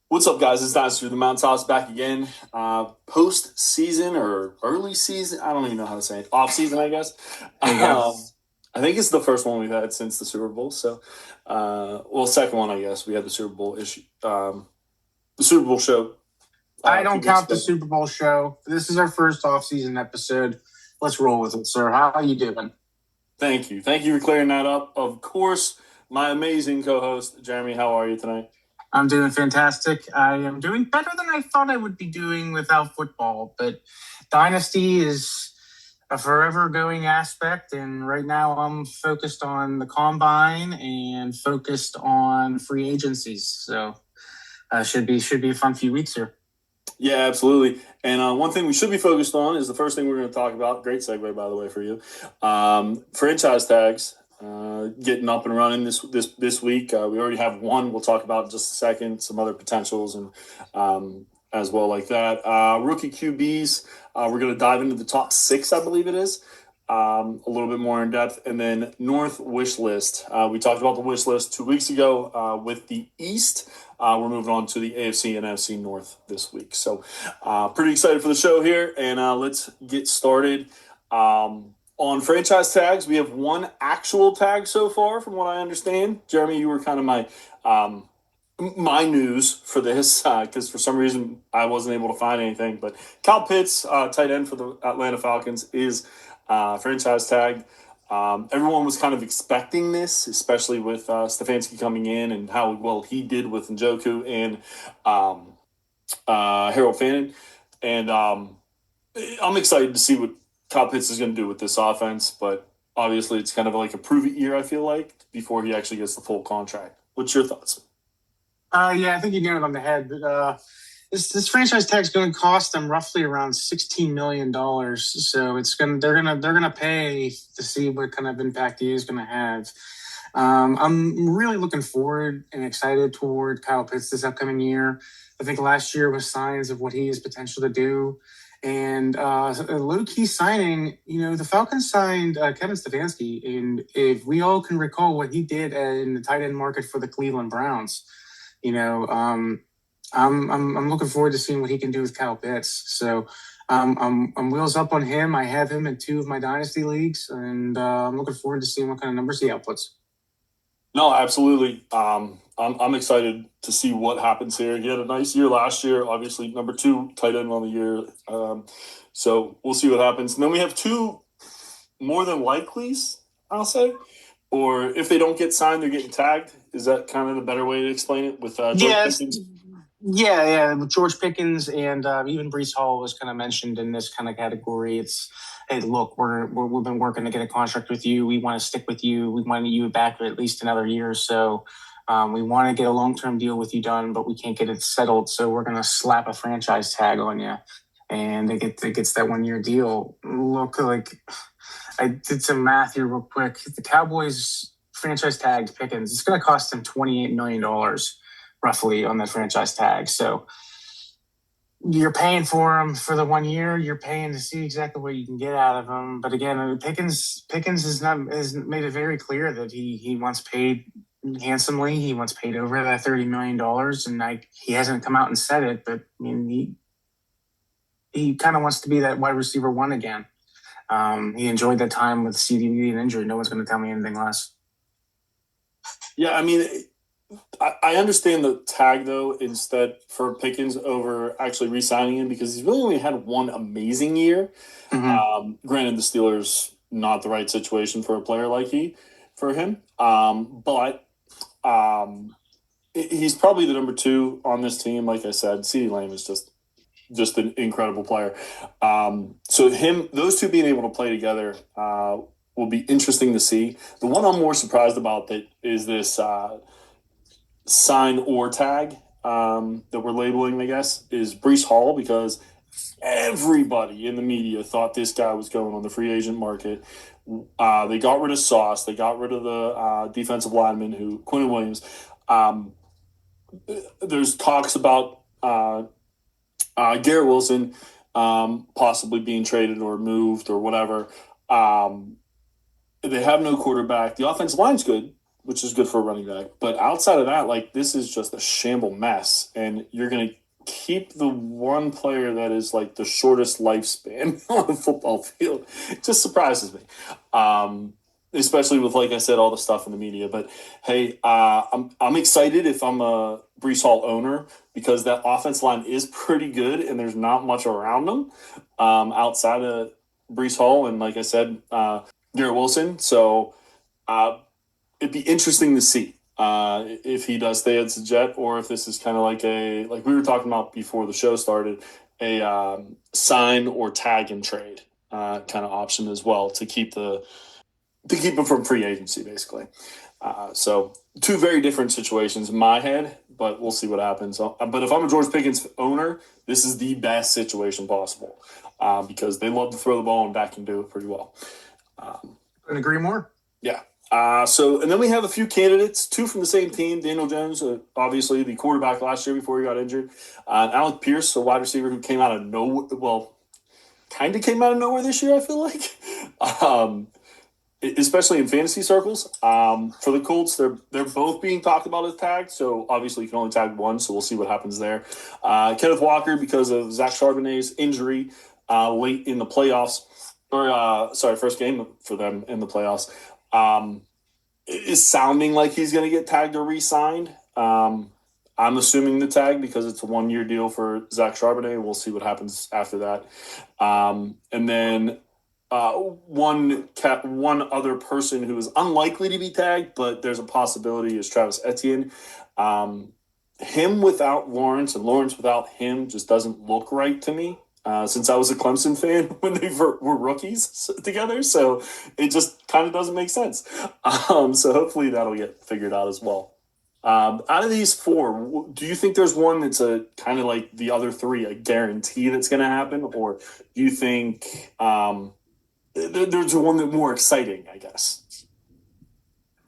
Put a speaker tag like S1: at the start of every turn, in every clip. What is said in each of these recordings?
S1: What's up, guys? It's Dynasty the Mountaintops back again. Post-season or early season, I don't even know how to say it. Off-season, I guess.
S2: There you go.
S1: I think it's the first one we've had since the Super Bowl. So, second one, I guess. We had the Super Bowl issue, the Super Bowl show.
S2: I don't count the Super Bowl show. This is our first off-season episode. Let's roll with it, sir. How are you doing?
S1: Thank you. Thank you for clearing that up. Of course, my amazing co-host, Jeremy. How are you tonight?
S2: I'm doing fantastic. I am doing better than I thought I would be doing without football, but Dynasty is a forever going aspect, and right now I'm focused on the combine and focused on free agencies. So should be a fun few weeks here.
S1: Yeah, absolutely. And one thing we should be focused on is the first thing we're going to talk about. Great segue, by the way, for you. Franchise tags. Getting up and running this week. We already have one we'll talk about in just a second, some other potentials and as well like that. Rookie QBs, we're going to dive into the top 6, I believe it is, a little bit more in depth. And then North wish list. We talked about the wish list 2 weeks ago with the East. We're moving on to the AFC and NFC North this week. So pretty excited for the show here, and let's get started. On franchise tags, we have one actual tag so far, from what I understand. Jeremy, you were kind of my news for this because for some reason I wasn't able to find anything. But Kyle Pitts, tight end for the Atlanta Falcons, is franchise tagged. Everyone was kind of expecting this, especially with Stefanski coming in and how well he did with Njoku and Harold Fannin. And I'm excited to see what Kyle Pitts is going to do with this offense, but obviously it's kind of like a prove-it year, I feel like, before he actually gets the full contract. What's your thoughts?
S2: Yeah, I think you nailed it on the head. But this franchise tag is going to cost them roughly around $16 million. So they're gonna pay to see what kind of impact he is going to have. I'm really looking forward and excited toward Kyle Pitts this upcoming year. I think last year was signs of what he has potential to do. And a low-key signing, the Falcons signed Kevin Stefanski. And if we all can recall what he did in the tight end market for the Cleveland Browns, I'm looking forward to seeing what he can do with Kyle Pitts. So I'm wheels up on him. I have him in 2 of my dynasty leagues, and I'm looking forward to seeing what kind of numbers he outputs.
S1: No, absolutely. I'm excited to see what happens here. He had a nice year last year, obviously number 2 tight end on the year. So we'll see what happens. And then we have 2 more than likelies, I'll say. Or if they don't get signed, they're getting tagged. Is that kind of the better way to explain it with George Pickens?
S2: Yeah. With George Pickens and even Breece Hall was kind of mentioned in this kind of category. It's, hey, look, we've been working to get a contract with you. We want to stick with you. We want you back for at least another year. So we want to get a long-term deal with you done, but we can't get it settled. So we're going to slap a franchise tag on you. And it gets that 1-year deal. Look, like, I did some math here real quick. The Cowboys franchise tagged Pickens. It's going to cost them $28 million roughly on that franchise tag. So you're paying for him for the 1 year. You're paying to see exactly what you can get out of him. But again, Pickens has made it very clear that he wants paid handsomely. He wants paid over that $30 million, and he hasn't come out and said it, but I mean he kind of wants to be that wide receiver 1 again. He enjoyed that time with CDB and injury. No one's going to tell me anything less.
S1: Yeah, I mean, I understand the tag, though, instead for Pickens over actually re-signing him because he's really only had 1 amazing year. Mm-hmm. Granted, the Steelers, not the right situation for a player like for him. But he's probably the number 2 on this team. Like I said, CeeDee Lamb is just an incredible player. So those 2 being able to play together will be interesting to see. The one I'm more surprised about that is this sign or tag that we're labeling, I guess, is Breece Hall, because everybody in the media thought this guy was going on the free agent market. They got rid of Sauce. They got rid of the defensive lineman, Quentin Williams. There's talks about Garrett Wilson possibly being traded or moved or whatever. They have no quarterback. The offensive line's good. which is good for a running back. But outside of that, like, this is just a shamble mess, and you're going to keep the one player that is like the shortest lifespan on the football field. It just surprises me. Especially with, like I said, all the stuff in the media. But hey, I'm excited if I'm a Breece Hall owner, because that offense line is pretty good and there's not much around them outside of Breece Hall and, like I said, Garrett Wilson. So it'd be interesting to see if he does stay as a Jet, or if this is kind of like we were talking about before the show started, a sign or tag and trade kind of option as well to keep him from free agency, basically. So two very different situations in my head, but we'll see what happens. But if I'm a George Pickens owner, this is the best situation possible because they love to throw the ball and back can do it pretty well.
S2: Couldn't agree more.
S1: Yeah. And then we have a few candidates, two from the same team. Daniel Jones, obviously the quarterback last year before he got injured. Alec Pierce, a wide receiver who came out of nowhere. Well, kind of came out of nowhere this year, I feel like. Especially in fantasy circles. For the Colts, they're both being talked about as tagged, so obviously you can only tag one, so we'll see what happens there. Kenneth Walker, because of Zach Charbonnet's injury late in the playoffs, first game for them in the playoffs, is sounding like he's going to get tagged or re-signed. I'm assuming the tag because it's a 1-year deal for Zach Charbonnet. We'll see what happens after that. And then one other person who is unlikely to be tagged, but there's a possibility, is Travis Etienne. Him without Lawrence and Lawrence without him just doesn't look right to me. Since I was a Clemson fan when they were rookies together, so it just kind of doesn't make sense. So hopefully that'll get figured out as well. Out of these four, do you think there's one that's a kind of like the other three, a guarantee that's going to happen, or do you think there's one that's more exciting, I guess?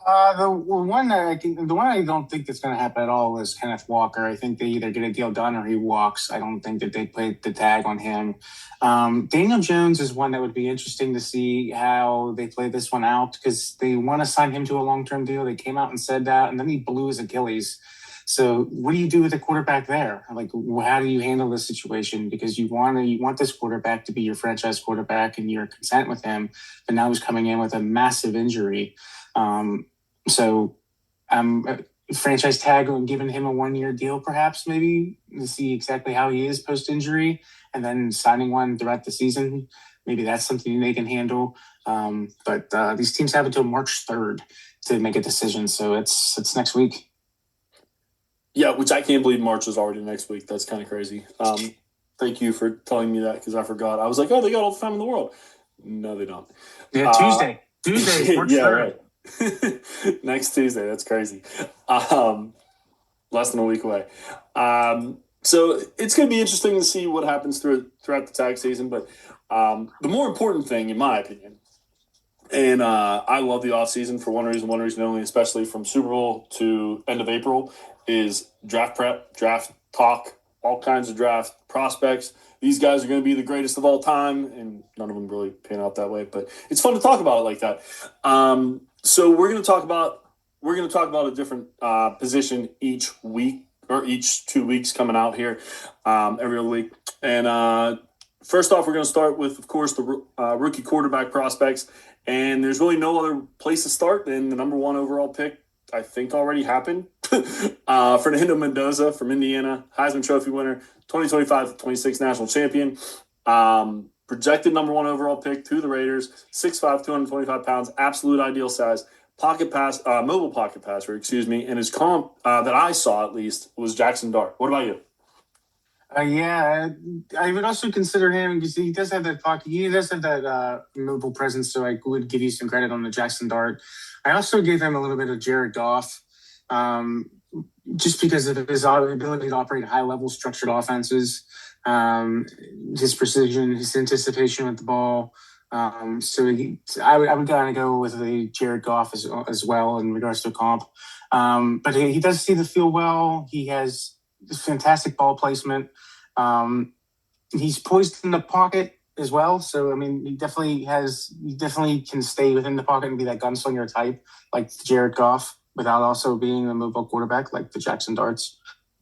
S2: The one I don't think that's going to happen at all is Kenneth Walker. I think they either get a deal done or he walks. I don't think that they put the tag on him. Daniel Jones is one that would be interesting to see how they play this one out, because they want to sign him to a long-term deal. They came out and said that, and then he blew his Achilles. So what do you do with the quarterback there? Like, how do you handle this situation? Because you want this quarterback to be your franchise quarterback, and you're content with him, but now he's coming in with a massive injury. So franchise tag and giving him a 1-year deal, perhaps, maybe, to see exactly how he is post-injury, and then signing one throughout the season. Maybe that's something they can handle. But these teams have until March 3rd to make a decision. So it's next week.
S1: Yeah, which I can't believe March is already next week. That's kind of crazy. Thank you for telling me that, because I forgot. I was like, oh, they got all the time in the world. No, they don't.
S2: Yeah, Tuesday. Tuesday, March 3rd.
S1: Yeah, right. Next Tuesday. That's crazy. Less than a week away. So it's going to be interesting to see what happens throughout the tag season. But the more important thing, in my opinion, and I love the offseason for one reason only, especially from Super Bowl to end of April, is draft prep, draft talk, all kinds of draft prospects. These guys are going to be the greatest of all time, and none of them really pan out that way. But it's fun to talk about it like that. So we're going to talk about a different position each week, or each 2 weeks coming out here every other week. And first off, we're going to start with, of course, the rookie quarterback prospects. And there's really no other place to start than the number 1 overall pick. I think already happened. Fernando Mendoza from Indiana, Heisman Trophy winner, 2025-26 national champion. Projected number 1 overall pick to the Raiders, 6'5", 225 pounds, absolute ideal size, mobile pocket passer, and his comp that I saw, at least, was Jackson Dart. What about you?
S2: Yeah, I would also consider him, because he does have that pocket. He does have that mobile presence, so I would give you some credit on the Jackson Dart. I also gave him a little bit of Jared Goff, just because of his ability to operate high-level structured offenses, his precision, his anticipation with the ball. I would kind of go with the Jared Goff as well in regards to comp. But he does see the field well. He has fantastic ball placement. He's poised in the pocket as well. So, I mean, he definitely can stay within the pocket and be that gunslinger type like Jared Goff. without also being a mobile quarterback like the Jackson Darts.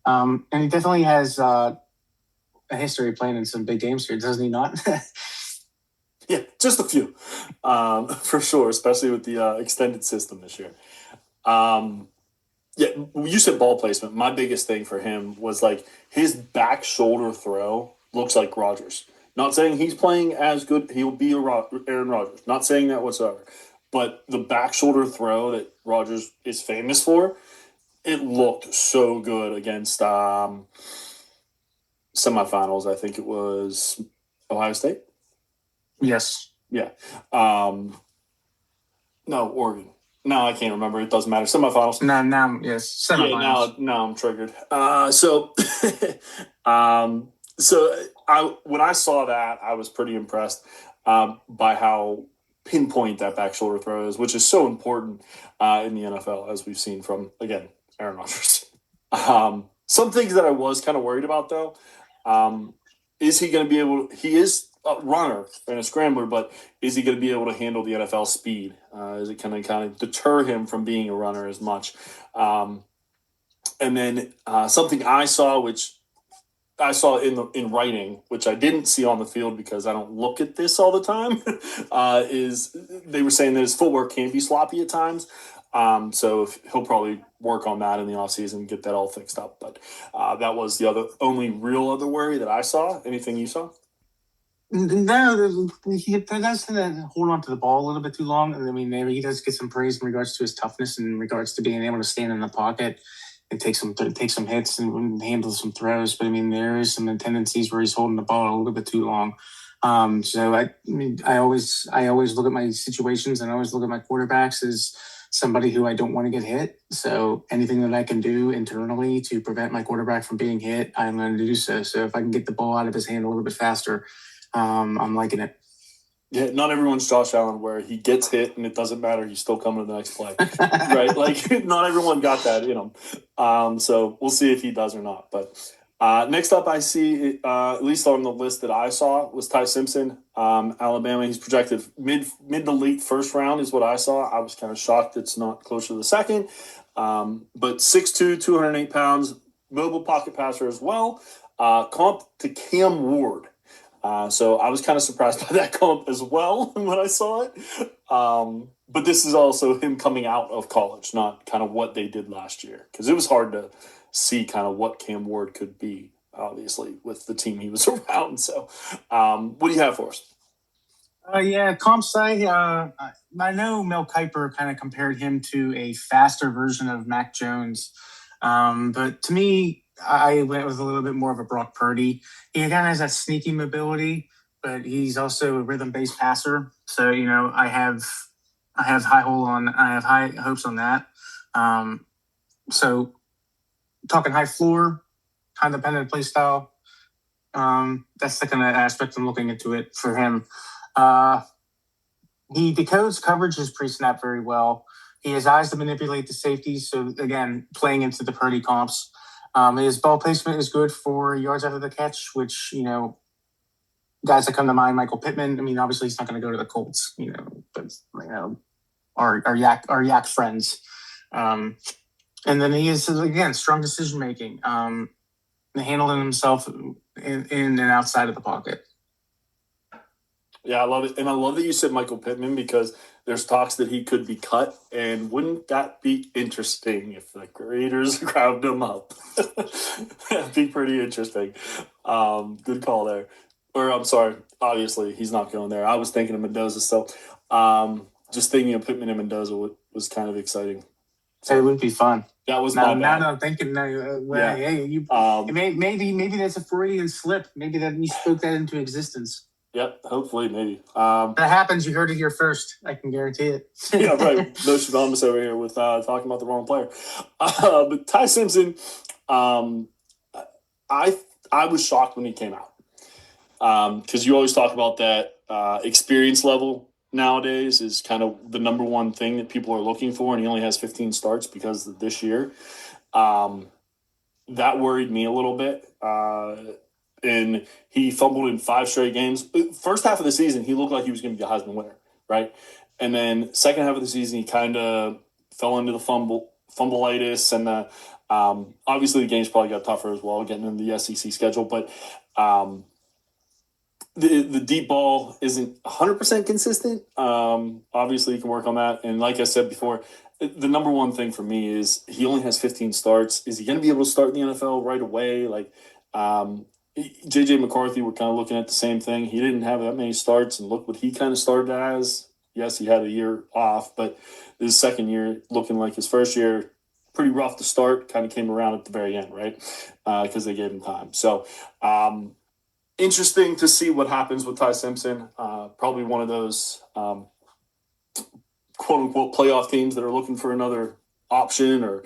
S2: And he definitely has a history of playing in some big games here, doesn't he not?
S1: Yeah, just a few, for sure, especially with the extended system this year. Yeah, you said ball placement. My biggest thing for him was like his back shoulder throw looks like Rodgers. Not saying he's playing as good. He'll be Aaron Rodgers. Not saying that whatsoever. But the back shoulder throw that Rodgers is famous for, it looked so good against semifinals. I think it was Ohio State.
S2: Yes.
S1: Yeah. No, Oregon. No, I can't remember. It doesn't matter. Semifinals.
S2: Now, yes, semifinals.
S1: Yeah, now I'm triggered. So when I saw that, I was pretty impressed by how pinpoint that back shoulder throw is, which is so important in the NFL, as we've seen from, again, Aaron Rodgers. Some things that I was kind of worried about, though, is he going to be able – he is a runner and a scrambler, but is he going to be able to handle the NFL speed? Is it going to kind of deter him from being a runner as much? And then something I saw, which I saw in writing, which I didn't see on the field because I don't look at this all the time, is they were saying that his footwork can be sloppy at times. So he'll probably work on that in the offseason and get that all fixed up. But that was the only real other worry that I saw. Anything you saw?
S2: No, he does tend to hold on to the ball a little bit too long. I mean, maybe he does get some praise in regards to his toughness and in regards to being able to stand in the pocket and take some hits and handle some throws. But I mean, there is some tendencies where he's holding the ball a little bit too long. So I always look at my situations and I always look at my quarterbacks as somebody who I don't want to get hit. So anything that I can do internally to prevent my quarterback from being hit, I'm going to do so. So if I can get the ball out of his hand a little bit faster, I'm liking it.
S1: Yeah, not everyone's Josh Allen where he gets hit and it doesn't matter. He's still coming to the next play, right? Like not everyone got that in him. So we'll see if he does or not. But next up, I see at least on the list that I saw was Ty Simpson, Alabama. He's projected mid to late first round is what I saw. I was kind of shocked it's not closer to the second. But 6'2", 208 pounds, mobile pocket passer as well. Comp to Cam Ward. So I was kind of surprised by that comp as well when I saw it. But this is also him coming out of college, not kind of what they did last year. Because it was hard to see kind of what Cam Ward could be, obviously, with the team he was around. So what do you have for us?
S2: Yeah, comp side, I know Mel Kiper kind of compared him to a faster version of Mac Jones. But to me, I went with a little bit more of a Brock Purdy. He kind of has that sneaky mobility, but he's also a rhythm-based passer. So I have high hopes on that. So talking high floor, high dependent play style. That's the kind of aspect I'm looking into it for him. He decodes coverages pre-snap very well. He has eyes to manipulate the safeties. So again, playing into the Purdy comps. His ball placement is good for yards after the catch, which, guys that come to mind, Michael Pittman. I mean, obviously he's not going to go to the Colts, but our yak friends. And then he is, again, strong decision making, handling himself in and outside of the pocket.
S1: Yeah, I love it. And I love that you said Michael Pittman because there's talks that he could be cut. And wouldn't that be interesting if the Raiders grabbed him up? That'd be pretty interesting. Good call there. Or I'm sorry, obviously he's not going there. I was thinking of Mendoza. So just thinking of Pittman and Mendoza was kind of exciting.
S2: So it would be fun.
S1: That was my bad.
S2: Now I'm thinking, maybe that's a Freudian slip. Maybe that you spoke that into existence.
S1: Yep, hopefully, maybe.
S2: That happens. You heard it here first. I can guarantee it.
S1: Yeah, right. No Shavamas over here with talking about the wrong player. But Ty Simpson, I was shocked when he came out because you always talk about that experience level nowadays is kind of the number one thing that people are looking for, and he only has 15 starts because of this year. That worried me a little bit. And he fumbled in 5 straight games. First half of the season, he looked like he was going to be a Heisman winner, right? And then second half of the season, he kind of fell into the fumbleitis, and obviously the game's probably got tougher as well, getting in the SEC schedule. But the deep ball isn't 100% consistent. Obviously, you can work on that. And like I said before, the number one thing for me is he only has 15 starts. Is he going to be able to start in the NFL right away? Like J.J. McCarthy, we're kind of looking at the same thing. He didn't have that many starts, and look what he kind of started as. Yes, he had a year off, but his second year, looking like his first year, pretty rough to start, kind of came around at the very end, right? Because they gave him time. So interesting to see what happens with Ty Simpson. Probably one of those quote-unquote playoff teams that are looking for another option, or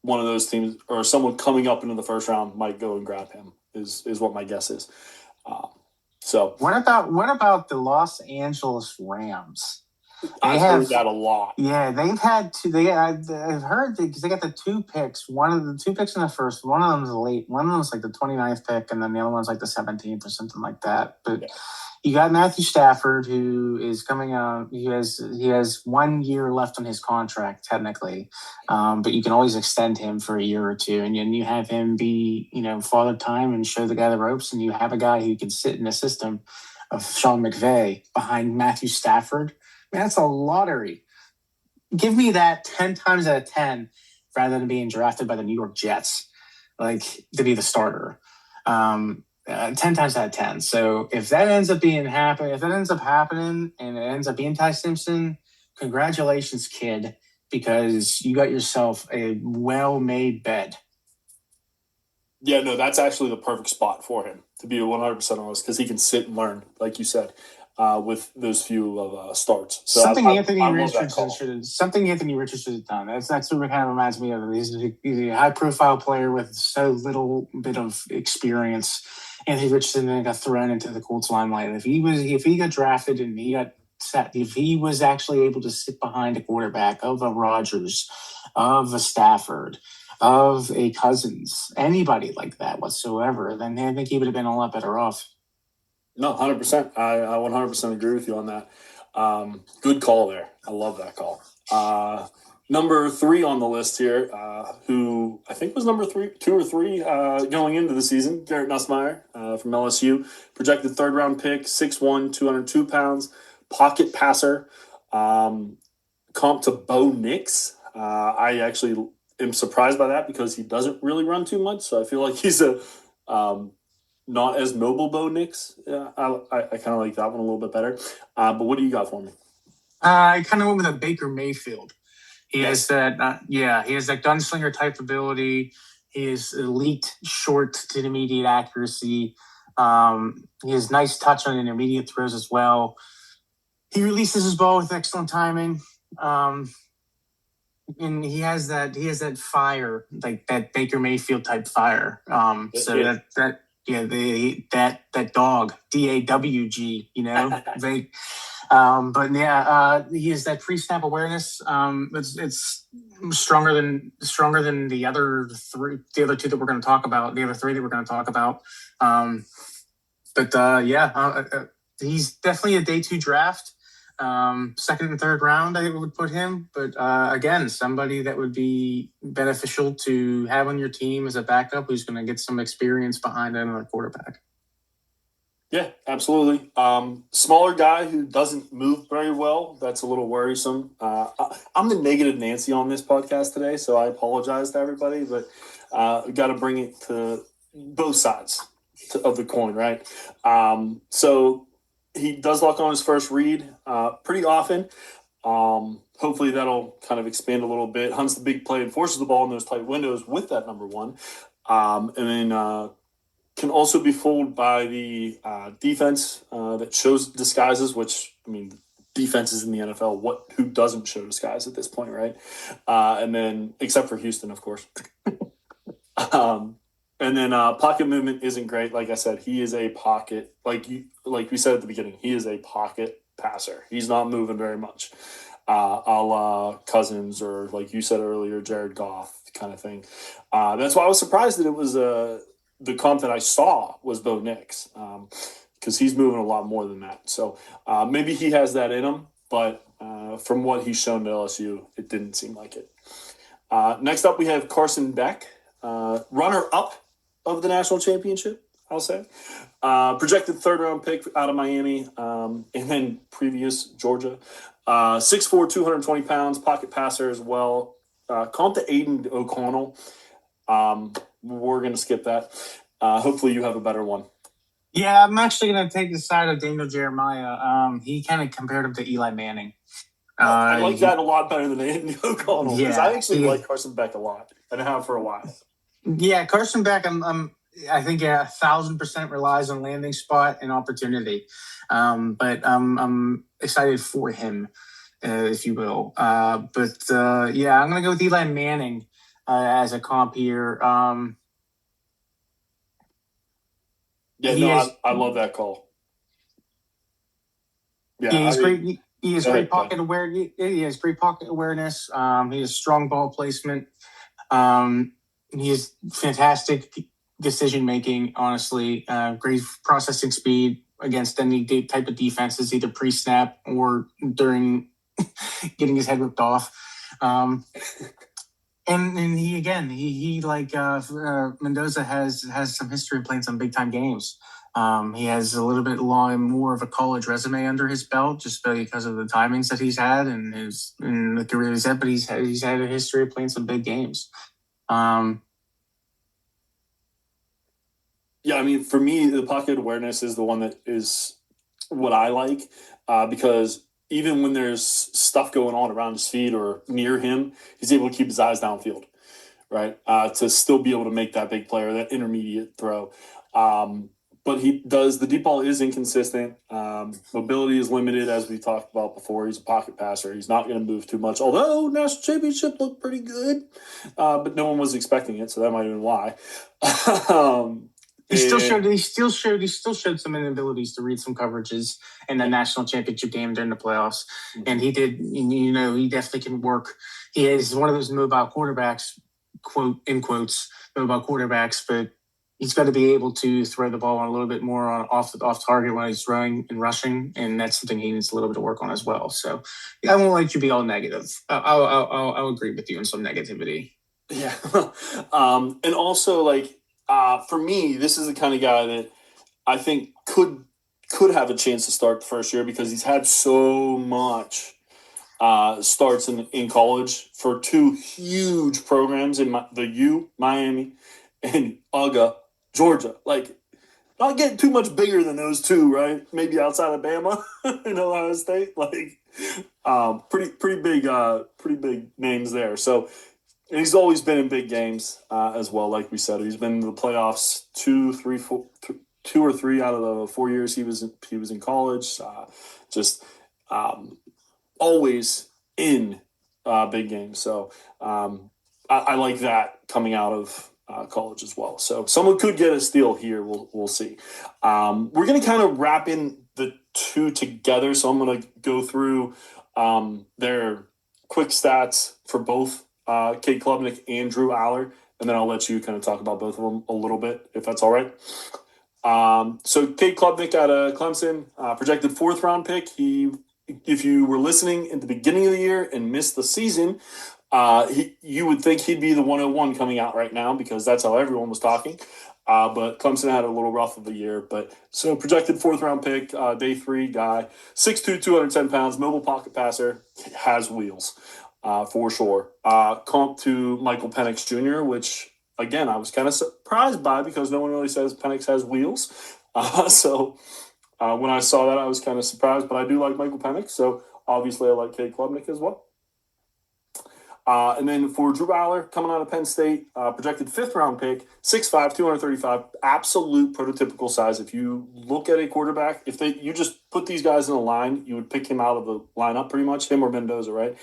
S1: one of those teams, or someone coming up into the first round might go and grab him, is what my guess is. So
S2: what about the Los Angeles Rams?
S1: I've heard that a lot.
S2: Yeah, they've had two. I've heard because they got the 2 picks. One of the 2 picks in the first. One of them is late. One of them is like the 29th pick, and then the other one's like the 17th or something like that. But you got Matthew Stafford, who is coming out. He has 1 year left on his contract technically, but you can always extend him for a year or two, and then you have him be father time and show the guy the ropes, and you have a guy who can sit in the system of Sean McVay behind Matthew Stafford. Man, that's a lottery. Give me that 10 times out of 10 rather than being drafted by the New York Jets, like to be the starter. 10 times out of 10. So if that ends up happening and it ends up being Ty Simpson, congratulations, kid, because you got yourself a well-made bed.
S1: Yeah, no, that's actually the perfect spot for him, to be 100% honest, because he can sit and learn, like you said. With those few of starts. So
S2: something Anthony Richardson should have done. That's what kind of reminds me of. He's a high-profile player with so little bit of experience. Anthony Richardson then got thrown into the Colts limelight. If he got drafted and he got set, if he was actually able to sit behind a quarterback of a Rodgers, of a Stafford, of a Cousins, anybody like that whatsoever, then I think he would have been a lot better off.
S1: No, 100%. I 100% agree with you on that. Good call there. I love that call. Number 3 on the list here, who I think was number 2 or 3 going into the season, Garrett Nussmeier from LSU, projected 3rd-round pick, 6'1", 202 pounds, pocket passer, comp to Bo Nix. I actually am surprised by that because he doesn't really run too much, so I feel like he's a not as mobile Bo Nix. I kind of like that one a little bit better. But what do you got for me?
S2: I kind of went with a Baker Mayfield. He has that, he has that gunslinger type ability. He is elite short to intermediate accuracy. He has nice touch on intermediate throws as well. He releases his ball with excellent timing. And he has that fire, like that Baker Mayfield type fire. That dog, DAWG, he has that pre-snap awareness. It's stronger than the other 2 that we're going to talk about, the other 3 that we're going to talk about. He's definitely a day 2 draft. 2nd and 3rd round, I would put him. But again, somebody that would be beneficial to have on your team as a backup who's going to get some experience behind another quarterback.
S1: Yeah, absolutely. Smaller guy who doesn't move very well. That's a little worrisome. I'm the negative Nancy on this podcast today, so I apologize to everybody, but we got to bring it to both sides of the coin, right? So he does lock on his first read pretty often. Hopefully that'll kind of expand a little bit. Hunts the big play and forces the ball in those tight windows with that number 1. And then can also be fooled by the defense that shows disguises, which, I mean, defenses in the NFL, who doesn't show disguise at this point, right? And then, except for Houston, of course. And then pocket movement isn't great. Like I said, he is a pocket, like we said at the beginning, he is a pocket passer. He's not moving very much, a la Cousins or, like you said earlier, Jared Goff kind of thing. That's why I was surprised that it was the comp that I saw was Bo Nix, because he's moving a lot more than that. So maybe he has that in him, but From what he's shown to LSU, it didn't seem like it. Next up, we have Carson Beck, runner-up of the national championship, I'll say. Projected third-round pick out of Miami, and then previous Georgia. 6'4", 220 pounds, pocket passer as well. Comp to Aiden O'Connell. We're going to skip that. Hopefully you have a better one.
S2: Yeah, I'm actually going to take the side of Daniel Jeremiah. He kind of compared him to Eli Manning.
S1: I like that a lot better than Aiden O'Connell, because I actually like Carson Beck a lot and have for a while.
S2: Yeah, Carson Beck, I think 1,000% relies on landing spot and opportunity. But I'm excited for him, if you will. Yeah, I'm going to go with Eli Manning as a comp here.
S1: I love that call.
S2: Yeah, he's great. He has great pocket awareness. He has great pocket awareness. He has strong ball placement. He has fantastic decision making. Honestly, great processing speed against any type of defenses, either pre-snap or during getting his head ripped off. And he like Mendoza has some history of playing some big time games. He has a little bit more of a college resume under his belt, just because of the timings that he's had and the career he's had. But he's had a history of playing some big games.
S1: Yeah, I mean, for me, the pocket awareness is the one that is what I like, because even when there's stuff going on around his feet or near him, he's able to keep his eyes downfield, right? To still be able to make that big play or that intermediate throw. But the deep ball is inconsistent. Mobility is limited, as we talked about before. He's a pocket passer. He's not going to move too much, although national championship looked pretty good, but no one was expecting it, so that might have been why.
S2: He still showed some inabilities to read some coverages in the national championship game during the playoffs. Mm-hmm. And he did, he definitely can work. He is one of those mobile quarterbacks, in quotes, mobile quarterbacks, but he's got to be able to throw the ball a little bit more off target when he's running and rushing, and that's something he needs a little bit of work on as well. So I won't let you be all negative. I'll agree with you on some negativity.
S1: Yeah, and also for me, this is the kind of guy that I think could have a chance to start the first year, because he's had so much starts in college for two huge programs in Miami, and UGA, Georgia. Not getting too much bigger than those two, right? Maybe outside of Bama and Ohio State. Pretty big names there. So, and he's always been in big games as well. Like we said, he's been in the playoffs 2 or 3 out of the 4 years he was in college. Always in big games. So I like that coming out of college as well. So someone could get a steal here. We'll see. We're going to kind of wrap in the two together. So I'm going to go through their quick stats for both Cade Klubnik and Drew Aller, and then I'll let you kind of talk about both of them a little bit, if that's all right. So Cade Klubnik out of Clemson, projected 4th round pick. If you were listening at the beginning of the year and missed the season, you would think he'd be the 101 coming out right now, because that's how everyone was talking. But Clemson had a little rough of a year. So projected 4th round pick, day 3 guy, 6'2", 210 pounds, mobile pocket passer, has wheels. For sure. Comp to Michael Penix Jr., which, again, I was kind of surprised by, because no one really says Penix has wheels. So when I saw that, I was kind of surprised. But I do like Michael Penix, so obviously I like Cade Klubnik as well. And then for Drew Aller, coming out of Penn State, projected 5th round pick, 6'5", 235, absolute prototypical size. If you look at a quarterback, you just put these guys in a line, you would pick him out of the lineup pretty much, him or Mendoza, right?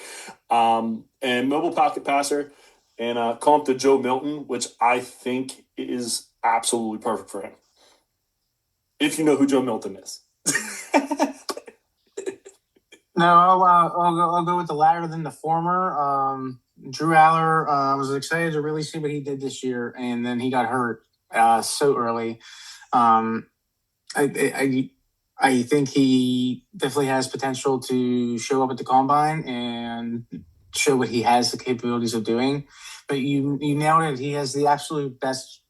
S1: And mobile pocket passer, and comp to Joe Milton, which I think is absolutely perfect for him. If you know who Joe Milton is.
S2: No, I'll go with the latter than the former. Drew Aller, I was excited to really see what he did this year, and then he got hurt so early. I think he definitely has potential to show up at the combine and show what he has the capabilities of doing. But you nailed it. He has the absolute best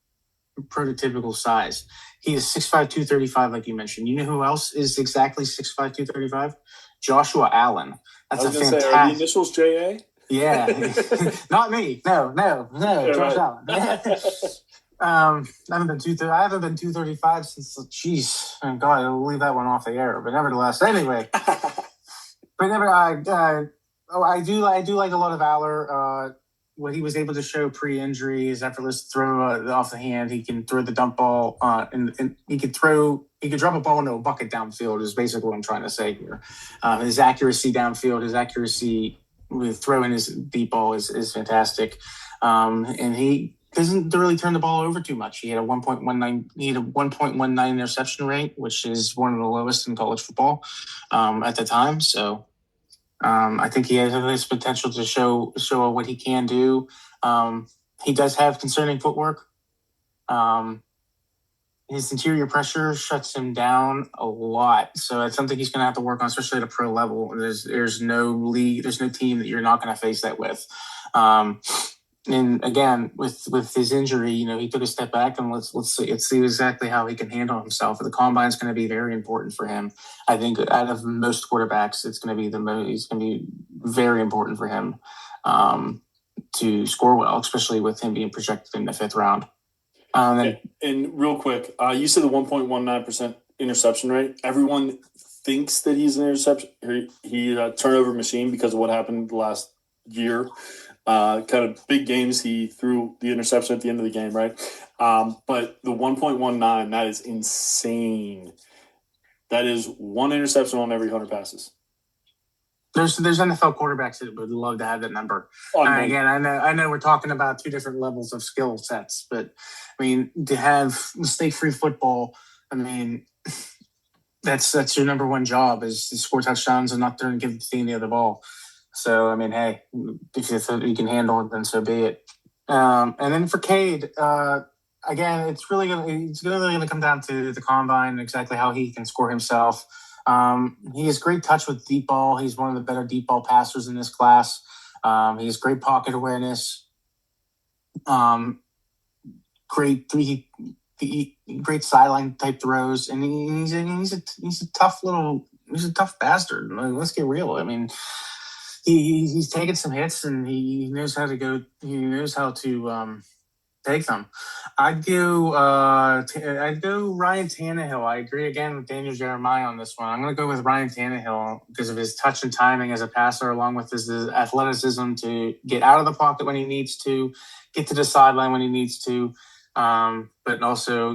S2: prototypical size. He is 6'5", 235, like you mentioned. You know who else is exactly 6'5", 235? Joshua Allen.
S1: I
S2: That's
S1: was
S2: a
S1: going to say, are the
S2: fantastic.
S1: initials JA?
S2: Yeah, not me. No,
S1: Yeah,
S2: Josh
S1: right.
S2: Allen. I I haven't been 235 since. Jeez, oh God, I'll leave that one off the air. But nevertheless, anyway. But never. I do like a lot of Valor. What he was able to show pre-injury, his effortless throw off the hand. He can throw the dump ball, and he could throw. He could drop a ball into a bucket downfield. Is basically what I'm trying to say here. His accuracy downfield, his accuracy with throwing his deep ball is fantastic, and he doesn't really turn the ball over too much. He had a 1.19. He had a 1.19 interception rate, which is one of the lowest in college football at the time. So I think he has this potential to show what he can do. He does have concerning footwork. His interior pressure shuts him down a lot, so it's something he's going to have to work on, especially at a pro level. There's no league, there's no team that you're not going to face that with. And again, with his injury, he took a step back, and let's see exactly how he can handle himself. The combine is going to be very important for him. I think out of most quarterbacks, it's going to be He's going to be very important for him to score well, especially with him being projected in the 5th round.
S1: And real quick, you said the 1.19% interception rate. Everyone thinks that he's an interception. He turnover machine because of what happened last year. Kind of big games, he threw the interception at the end of the game, right? But the 1.19, that is insane. That is one interception on every 100 passes.
S2: There's NFL quarterbacks that would love to have that number. Again, I know we're talking about two different levels of skill sets, but I mean, to have mistake-free football, I mean, that's your number one job is to score touchdowns and not give the team the other ball. So I mean, hey, if you can handle it, then so be it. And then for Cade, again, it's really gonna come down to the combine, exactly how he can score himself. He has great touch with deep ball. He's one of the better deep ball passers in this class. He has great pocket awareness. Great sideline type throws, and he's a tough bastard. Let's get real. I mean, he's taken some hits, and he knows how to go. He knows how to take them. I'd go Ryan Tannehill. I agree again with Daniel Jeremiah on this one. I'm going to go with Ryan Tannehill because of his touch and timing as a passer, along with his athleticism to get out of the pocket when he needs to, get to the sideline when he needs to, but also,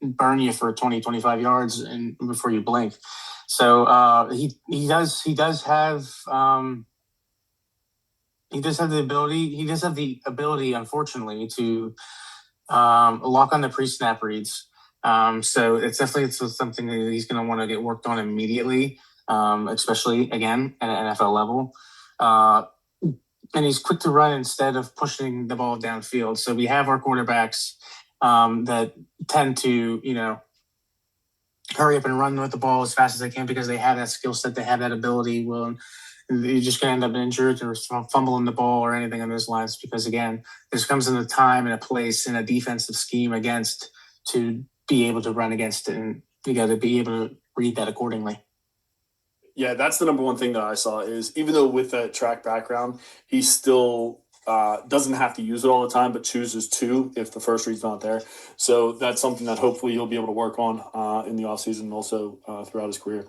S2: burn you for 20, 25 yards and before you blink. So he does have the ability. He does have the ability, unfortunately, to lock on the pre-snap reads. So it's definitely something that he's going to want to get worked on immediately, especially, again, at an NFL level. And he's quick to run instead of pushing the ball downfield. So we have our quarterbacks that tend to, hurry up and run with the ball as fast as they can because they have that skill set, they have that ability. Well, you're just going to end up injured or fumbling the ball or anything on those lines because, again, this comes in a time and a place in a defensive scheme against to be able to run against it, and you got to be able to read that accordingly.
S1: Yeah, that's the number one thing that I saw is even though with that track background, he still doesn't have to use it all the time, but chooses to if the first read's not there. So that's something that hopefully he'll be able to work on in the offseason and also throughout his career.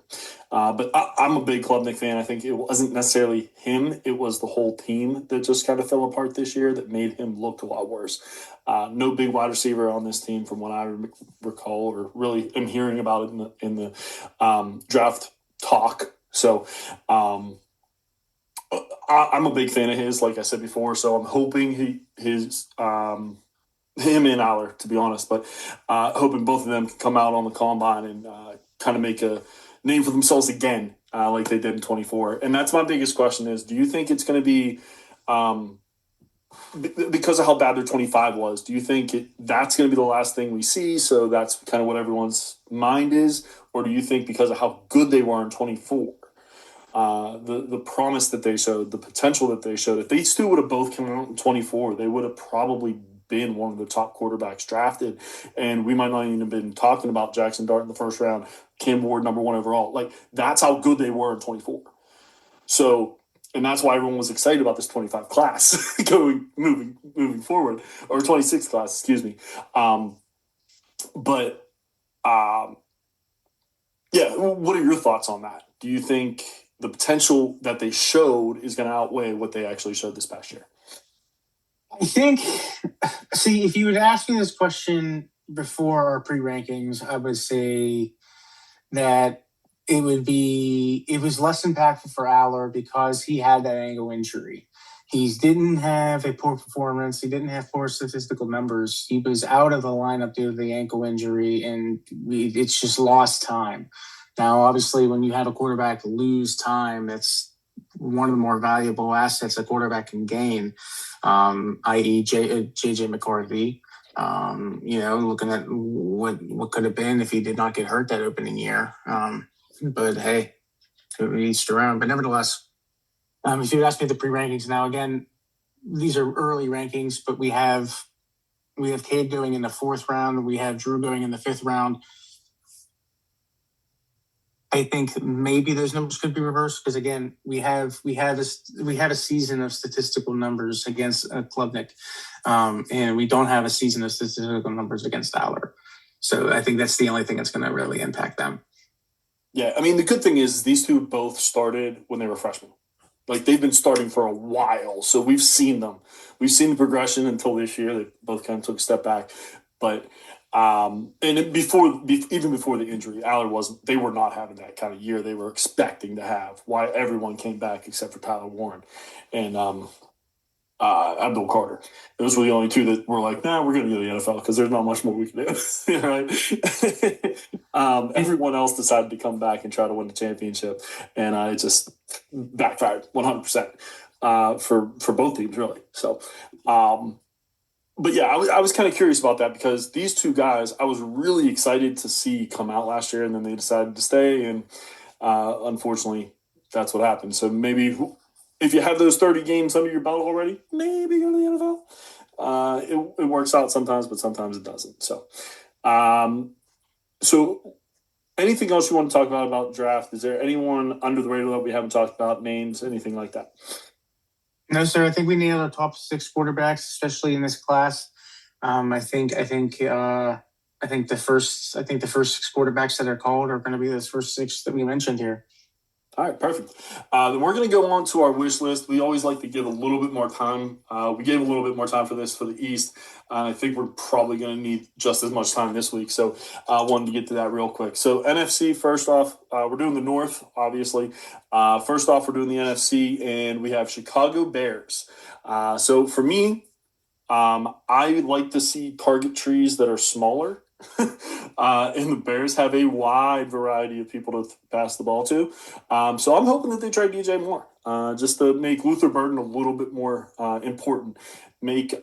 S1: But I'm a big Klubnik fan. I think it wasn't necessarily him. It was the whole team that just kind of fell apart this year that made him look a lot worse. No big wide receiver on this team from what I recall or really am hearing about it in the draft talk. So I'm a big fan of his, like I said before. So I'm hoping him and Aller, to be honest, but hoping both of them can come out on the combine and kind of make a name for themselves again, like they did in 24. And that's my biggest question is, do you think it's going to be because of how bad their 25 was, do you think that's going to be the last thing we see? So that's kind of what everyone's mind is, or do you think because of how good they were in 24, the promise that they showed, the potential that they showed, if these two would have both come out in 24, they would have probably been one of the top quarterbacks drafted, and we might not even have been talking about Jackson Dart in the first round, Cam Ward number 1 overall. Like, that's how good they were in 24. So, and that's why everyone was excited about this 25 class moving forward, or 26 class, excuse me. But yeah, what are your thoughts on that? Do you think the potential that they showed is going to outweigh what they actually showed this past year?
S2: I think, see, if you would ask me this question before our pre-rankings, I would say that it was less impactful for Aller because he had that ankle injury. He didn't have a poor performance. He didn't have poor statistical numbers. He was out of the lineup due to the ankle injury, and it's just lost time. Now, obviously, when you have a quarterback lose time, that's one of the more valuable assets a quarterback can gain, i.e. J.J. McCarthy. Looking at what could have been if he did not get hurt that opening year. But hey, each their own. But nevertheless, if you ask me the pre-rankings now, again, these are early rankings, but we have Cade going in the 4th round. We have Drew going in the 5th round. I think maybe those numbers could be reversed because again, we have a season of statistical numbers against Klubnik, and we don't have a season of statistical numbers against Aller. So I think that's the only thing that's going to really impact them.
S1: Yeah, I mean, the good thing is these two both started when they were freshmen. Like, they've been starting for a while, so we've seen them. We've seen the progression until this year. They both kind of took a step back, but and even before the injury, Aller they were not having that kind of year they were expecting to have. Why everyone came back except for Tyler Warren and Abdul Carter. Those were the only two that were like, nah, we're going to go to the NFL because there's not much more we can do. Right? Everyone else decided to come back and try to win the championship, and it just backfired 100% for both teams, really. So, but yeah, I was kind of curious about that because these two guys, I was really excited to see come out last year, and then they decided to stay, and unfortunately, that's what happened. So maybe if you have those 30 games under your belt already, maybe go to the NFL. It works out sometimes, but sometimes it doesn't. So, so anything else you want to talk about draft? Is there anyone under the radar that we haven't talked about, names, anything like that?
S2: No, sir. I think we nailed the top 6 quarterbacks, especially in this class. I think the first 6 quarterbacks that are called are going to be those first 6 that we mentioned here.
S1: All right, perfect. Then we're going to go on to our wish list. We always like to give a little bit more time. We gave a little bit more time for this for the East. I think we're probably going to need just as much time this week. So I wanted to get to that real quick. So NFC, first off, we're doing the North, obviously. First off, we're doing the NFC, and we have Chicago Bears. So for me, I like to see target trees that are smaller. And the Bears have a wide variety of people to pass the ball to. So I'm hoping that they trade DJ Moore just to make Luther Burden a little bit more important, make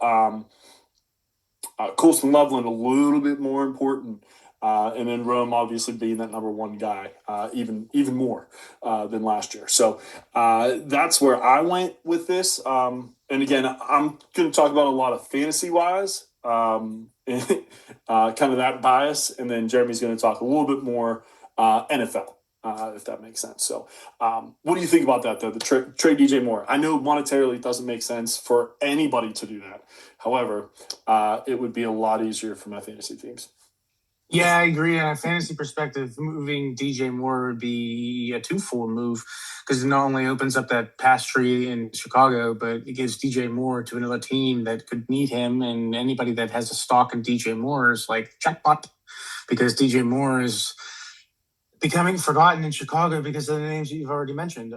S1: Colston Loveland a little bit more important, and then Rome obviously being that number 1 guy even more than last year. So that's where I went with this. And again, I'm going to talk about a lot of fantasy-wise, kind of that bias, and then Jeremy's going to talk a little bit more NFL, if that makes sense. So what do you think about that, though, the trade DJ Moore? I know monetarily it doesn't make sense for anybody to do that. However, it would be a lot easier for my fantasy teams.
S2: Yeah, I agree. On a fantasy perspective, moving DJ Moore would be a twofold move because it not only opens up that pass tree in Chicago, but it gives DJ Moore to another team that could need him. And anybody that has a stock in DJ Moore is like jackpot because DJ Moore is becoming forgotten in Chicago because of the names that you've already mentioned.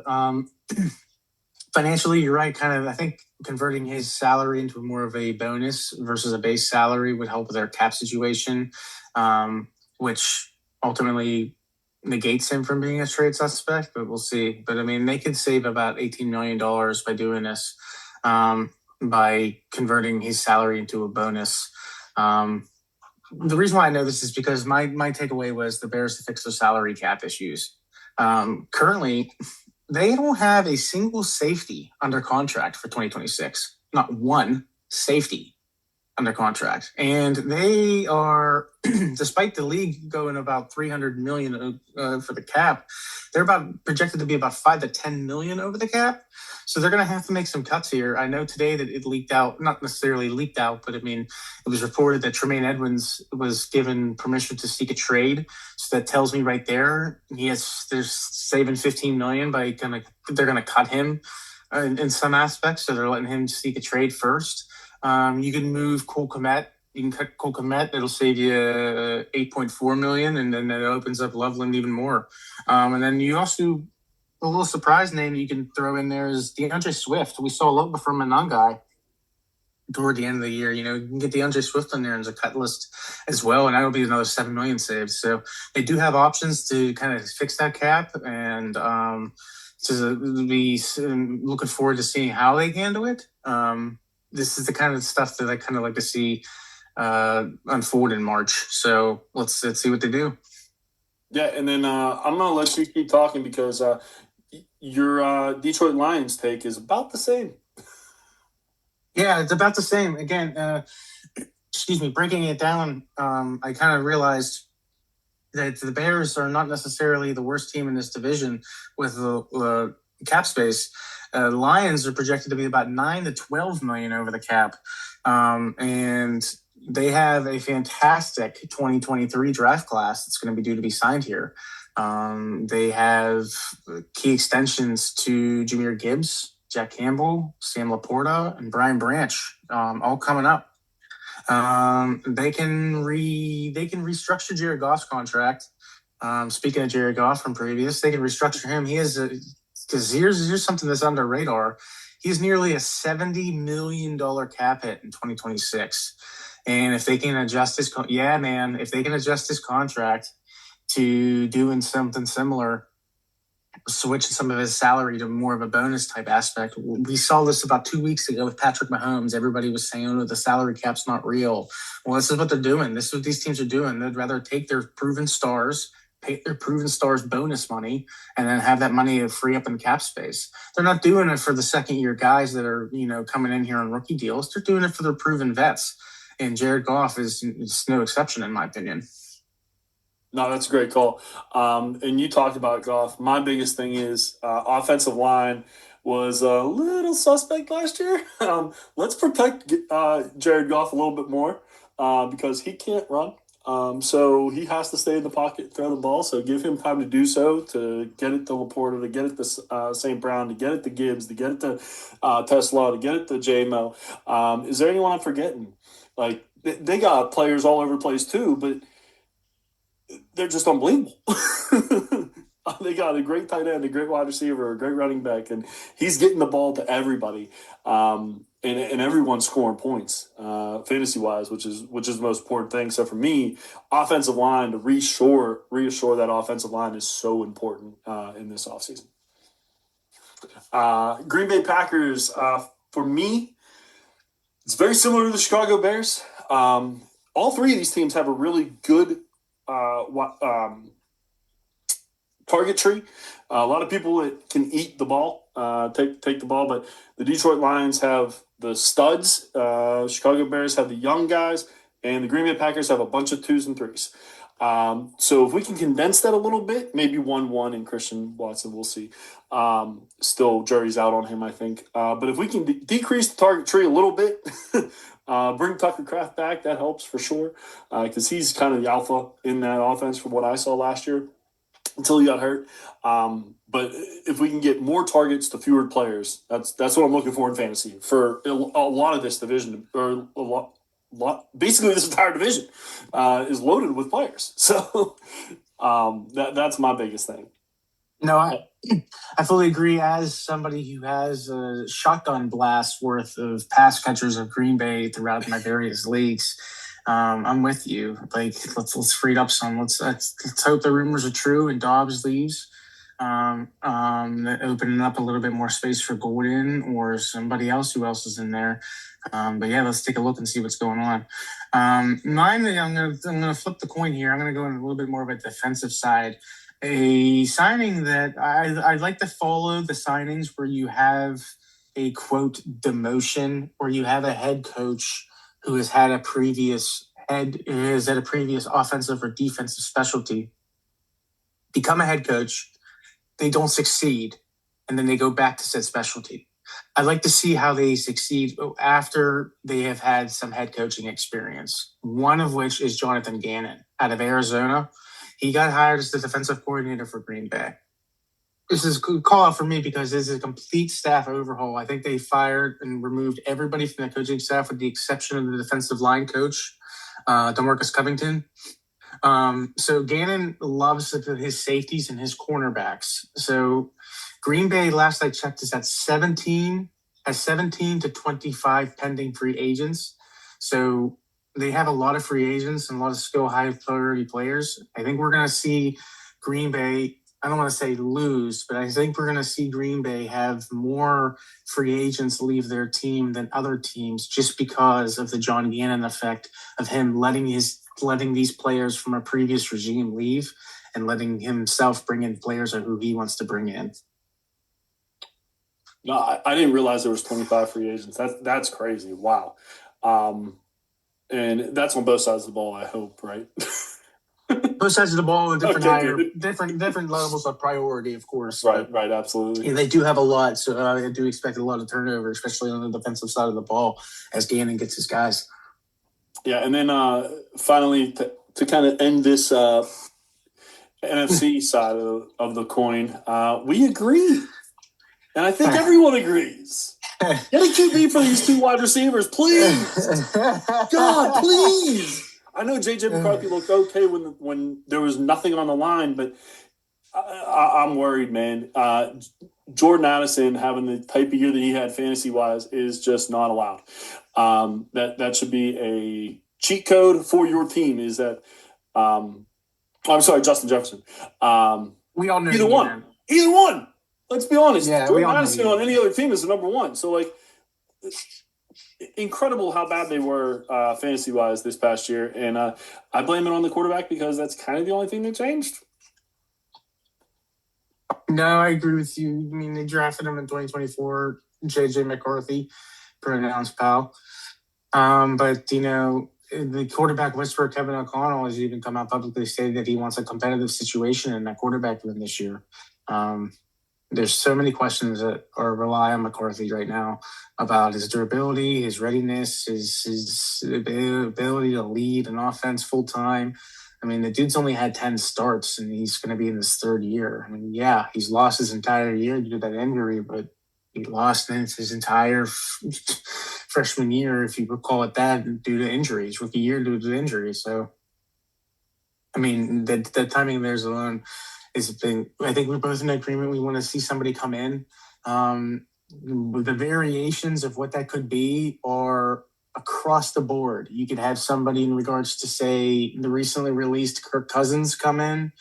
S2: Financially, you're right. Kind of, I think converting his salary into more of a bonus versus a base salary would help with their cap situation, which ultimately negates him from being a trade suspect, but we'll see. But I mean, they could save about $18 million by doing this. by converting his salary into a bonus. The reason why I know this is because my takeaway was the Bears to fix their salary cap issues. Currently, they don't have a single safety under contract for 2026. Not one safety under contract, and they are, despite the league going about 300 million for the cap, they're about projected to be about 5 to 10 million over the cap. So they're going to have to make some cuts here. I know today that it leaked out, not necessarily leaked out, but I mean, it was reported that Tremaine Edmonds was given permission to seek a trade. So that tells me right there, they're saving 15 million by they're going to cut him in some aspects. So they're letting him seek a trade first. You can move Cole Kmet. You can cut Cole Kmet. It'll save you 8.4 million, and then it opens up Loveland even more. And then you also, a little surprise name you can throw in there is DeAndre Swift. We saw a little bit from Monangai toward the end of the year. You can get DeAndre Swift on there as a cut list as well, and that'll be another 7 million saved. So they do have options to kind of fix that cap, and to be looking forward to seeing how they handle it. This is the kind of stuff that I kind of like to see unfold in March. So let's see what they do.
S1: Yeah, and then I'm going to let you keep talking because your Detroit Lions take is about the same.
S2: Yeah, it's about the same. Again, breaking it down, I kind of realized that the Bears are not necessarily the worst team in this division with the cap space. The Lions are projected to be about 9 to 12 million over the cap. And they have a fantastic 2023 draft class that's going to be due to be signed here. They have key extensions to Jahmyr Gibbs, Jack Campbell, Sam Laporta, and Brian Branch, all coming up. They can restructure Jared Goff's contract. Speaking of Jared Goff from previous, they can restructure him. He is because here's something that's under radar. He's nearly a $70 million cap hit in 2026. And if they can adjust his contract to doing something similar, switching some of his salary to more of a bonus type aspect. We saw this about 2 weeks ago with Patrick Mahomes. Everybody was saying, oh, the salary cap's not real. Well, this is what they're doing. This is what these teams are doing. They'd rather take their proven stars, pay their proven stars bonus money, and then have that money to free up in cap space. They're not doing it for the second-year guys that are, coming in here on rookie deals. They're doing it for their proven vets. And Jared Goff is no exception, in my opinion.
S1: No, that's a great call. And you talked about Goff. My biggest thing is offensive line was a little suspect last year. Let's protect Jared Goff a little bit more because he can't run. So he has to stay in the pocket and throw the ball. So give him time to do so, to get it to Laporta, to get it to St. Brown, to get it to Gibbs, to get it to Tesla, to get it to J-Mo. Is there anyone I'm forgetting? Like, they got players all over the place too, but they're just unbelievable. They got a great tight end, a great wide receiver, a great running back, and he's getting the ball to everybody. And everyone's scoring points, fantasy-wise, which is the most important thing. So for me, offensive line, to reassure that offensive line is so important in this offseason. Green Bay Packers, for me, it's very similar to the Chicago Bears. All three of these teams have a really good target tree. A lot of people that can eat the ball, take the ball, but the Detroit Lions have the studs. Chicago Bears have the young guys, and the Green Bay Packers have a bunch of 2s and 3s. So if we can condense that a little bit, maybe 1-1 in Christian Watson, we'll see. Still, jury's out on him, I think. But if we can decrease the target tree a little bit, bring Tucker Kraft back, that helps for sure, because he's kind of the alpha in that offense from what I saw last year until he got hurt. But if we can get more targets to fewer players, that's what I'm looking for in fantasy for a lot of this division, or a lot. Basically, this entire division is loaded with players. So that's my biggest thing.
S2: No, I fully agree. As somebody who has a shotgun blast worth of pass catchers of Green Bay throughout my various leagues, I'm with you. Like, let's free it up some. Let's hope the rumors are true and Dobbs leaves. opening up a little bit more space for Gordon or somebody else. Who else is in there? But yeah, let's take a look and see what's going on. Mine, I'm gonna flip the coin here. I'm gonna go in a little bit more of a defensive side. A signing that I'd like to follow the signings where you have a quote demotion, or you have a head coach who has had a previous offensive or defensive specialty become a head coach, they don't succeed, and then they go back to said specialty. I'd like to see how they succeed after they have had some head coaching experience, one of which is Jonathan Gannon out of Arizona. He got hired as the defensive coordinator for Green Bay. This is a good call out for me because this is a complete staff overhaul. I think they fired and removed everybody from the coaching staff with the exception of the defensive line coach, DeMarcus Covington. So Gannon loves his safeties and his cornerbacks. So Green Bay, last I checked, is at 17 to 25 pending free agents. So they have a lot of free agents and a lot of skill high priority players. I think we're going to see Green Bay, I don't want to say lose, but I think we're going to see Green Bay have more free agents leave their team than other teams just because of the John Gannon effect of him letting these players from a previous regime leave and letting himself bring in players who he wants to bring in.
S1: No, I didn't realize there was 25 free agents. That's crazy. Wow. And that's on both sides of the ball, I hope, right?
S2: Both sides of the ball are different levels of priority, of course.
S1: Right, absolutely.
S2: Yeah, they do have a lot, so I do expect a lot of turnover, especially on the defensive side of the ball as Gannon gets his guys.
S1: Yeah, and then finally, to kind of end this NFC side of the coin, we agree. And I think everyone agrees. Get a QB for these two wide receivers, please. God, please. I know J.J. McCarthy looked okay when there was nothing on the line, but I'm worried, man. Jordan Addison having the type of year that he had fantasy-wise is just not allowed. That should be a cheat code for your team. Is that? I'm sorry, Justin Jefferson.
S2: We all know
S1: either one. Either one. Let's be honest.
S2: Yeah,
S1: Jordan Addison on any other team is the number one. So, like, incredible how bad they were fantasy-wise this past year. And I blame it on the quarterback because that's kind of the only thing that changed.
S2: No, I agree with you. I mean, they drafted him in 2024, J.J. McCarthy, pronounced pal. But, the quarterback whisperer, Kevin O'Connell, has even come out publicly stated that he wants a competitive situation in that quarterback room this year. There's so many questions that rely on McCarthy right now about his durability, his readiness, his ability to lead an offense full time. I mean, the dude's only had 10 starts, and he's going to be in his third year. I mean, yeah, he's lost his entire year due to that injury, but he lost his entire freshman year, if you would call it that, due to injuries, rookie year due to injuries. So, I mean, the timing there's alone is a thing. I think we're both in agreement. We want to see somebody come in. The variations of what that could be are across the board. You could have somebody in regards to, say, the recently released Kirk Cousins come in,